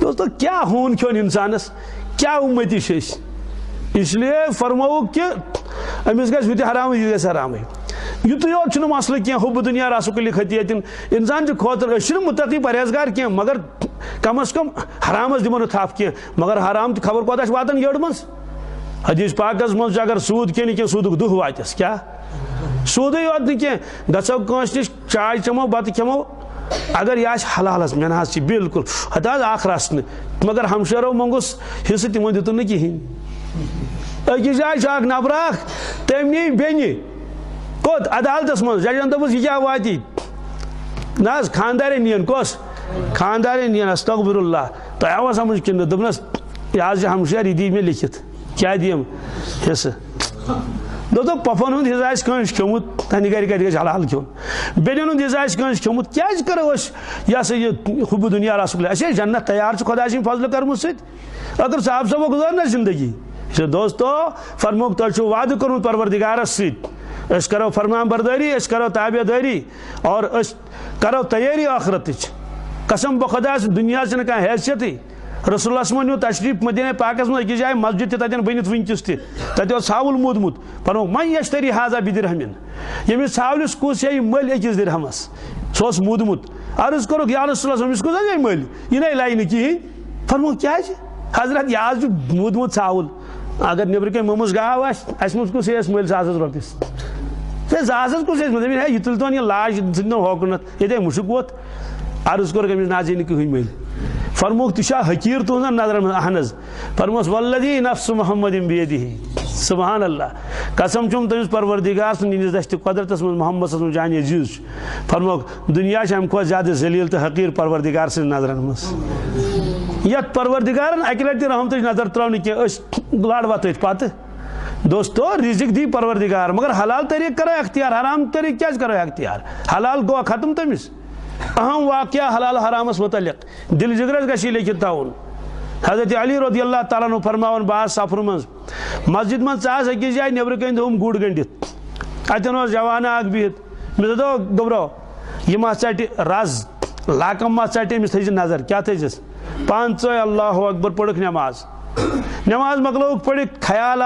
دوستو کیا ہوٗن کھیوٚن انسانس کیا اُمتی چھِ أسۍ اس لیے فرمووُکھ کہ أمِس گژھِ ہُہ تہِ حرامٕے یہِ گژھِ حرامٕے یُتُے یوت چھُنہٕ مسلہٕ کینٛہہ حُبہٕ دُنیا رسکُلہِ خطیتِن انسان چھُ خٲطرٕ أسۍ چھِنہٕ مُتقی پرہیزگار کینٛہہ مگر کم از کم حرامس دِمو نہٕ تھپھ کینٛہہ مگر حرام تہِ خبر کوتاہ چھُ واتان یٔڑ منٛز حدیث پاکس منٛز چھُ اگر سوٗد کھیٚنہِ کینٛہہ سوٗدُک دُہ واتٮ۪س کیٛاہ سوٗدٕے یوت نہٕ کینٛہہ گژھو کٲنٛسہِ نِش چاے چٮ۪مو بتہٕ کھٮ۪مو اگر یہ آسہِ حلالس مےٚ نہ حظ چھِ بالکل ہتہٕ حظ اکھ رسنہٕ مگر ہمشیرو منٛگُس حصہٕ تِمو دِتُن نہٕ کِہیٖنۍ أکِس جایہِ چھُ اکھ نفرا اکھ تٔمۍ نی بیٚنہِ کوٚت عدالتس منٛز ججن دوٚپُس یہِ کیٛاہ واتی نہ حظ خاندارے نِیَن کۄس خاندارے نِیَن استغفر اللہ تو آوا سمجھ کن دپنس یہ آج ہمشیر یہ دی مے لکھت کیا دیم حصہ دوستو پپن ہند حصہ آس کنس کھیومت تہنہِ گھر کتہِ گژھِ حلال کھیوٚن بیٚنٮ۪ن ہُنٛد حصہ آسہِ کٲنٛسہِ کھیوٚمُت کیٛازِ کرو أسۍ یہِ ہسا یہِ حُبہٕ دُنیا رسول اَسہِ جنت تیار چھُ خۄداے سٕنٛدِ فضلہٕ کٔرمٕژ سۭتۍ اگر صاحب صٲبو گُزٲر نا زندگی دوستو فرموک تۄہہِ چھُو وعدٕ کوٚرمُت پروردگارس سۭتۍ أسۍ کرو فرمان بردٲری أسۍ کرو تابع دٲری اور أسۍ کرو تیٲری آخرتٕچ قسم بخدا دُنیا چھنہٕ کانٛہہ حیثیتٕے رسول اللہ صٲبن نیوٗ تشریف مدینہ پاکس منٛز أکِس جایہِ مسجد تہِ تتٮ۪ن بٔنِتھ وٕنکیٚس تہِ تتہِ اوس ژھاوُل موٗدمُت فرموک من یشتری حاضہ بدرہمن ییٚمِس ژھاولِس کُس ہیٚیہِ مٔلۍ أکِس درہمس سُہ اوس موٗدمُت عرض کوٚرُکھ یا رسول اللہ أمِس کُس حظ ہیٚیہِ مٔلۍ یہِ نَے لایہِ نہٕ کِہیٖنۍ فرموک کیٛازِ حضرت یہِ حظ چھُ موٗدمُت ژھاوُل اگر نیٚبرٕ کَنۍ مٔمٕژ گاو آسہِ اَسہِ منٛز کُس ہیٚیس مٔلۍ 1000 رۄپیس ہے 1000 کُس ہیٚیس مٔلۍ ہے یہِ تُلۍتون یہِ لاش ژٕ دِنو ہوکُنتھ ییٚتے مُشُک ووت عرض کوٚرُکھ أمِس نہ حظ ہیٚیہِ نہٕ کٕہٕنۍ مٔلۍ فرموک تہِ چھا حقیٖر تُہنٛزن نظرن منٛز اہن حظ فرموس والذی نفس محمد بیدِہی سبحان اللہ قسم چھُم تٔمِس پروردگار سُنٛد یِہنٛدِس دستہِ قۄدرتس منٛز محمد صلی اللہ علیہ وسلم جانہِ عزیٖز چھُ فرموک دُنیا چھِ امہِ کھۄتہٕ زیادٕ ذلیٖل تہٕ حقیٖر پروردگار سٕنٛزِ نظرن منٛز یتھ پروردگارن اکہِ لٹہِ تہِ رحمتٕچ نظر ترٲو نہٕ کینٛہہ أسۍ لڑوا تٔتھۍ پتہٕ دوستو رزق دی پروردگار مگر حلال طریقہٕ کرو اختیار حرام طریقہٕ کیازِ کرو اختیار حلال گوٚو ختم تٔمِس اہم واقعہ حلال حرامس متعلق دل جگرس گژھِ لیکھِتھ تھاوُن حضرت علی رضی اللہ تعالیٰ عنہ فرماوان بہٕ آس سفرٕ منٛز مسجد منٛز ژٕ آس أکِس جایہِ نیٚبرٕ کَنۍ تھوٚوُم گُڑ گٔنڈِتھ اَتٮ۪ن اوس جوانا اکھ بِہِتھ مےٚ دوٚپ گوٚبرو یہِ ما ژَٹہِ رز لاکم ما ژَٹہِ أمِس تھٲیزِ نظر کیٛاہ تھٲیزِس پانٛژٲے اللہ اکبر پٔرٕکھ نٮ۪ماز مۄکلٲوٕکھ پٔرِتھ خیال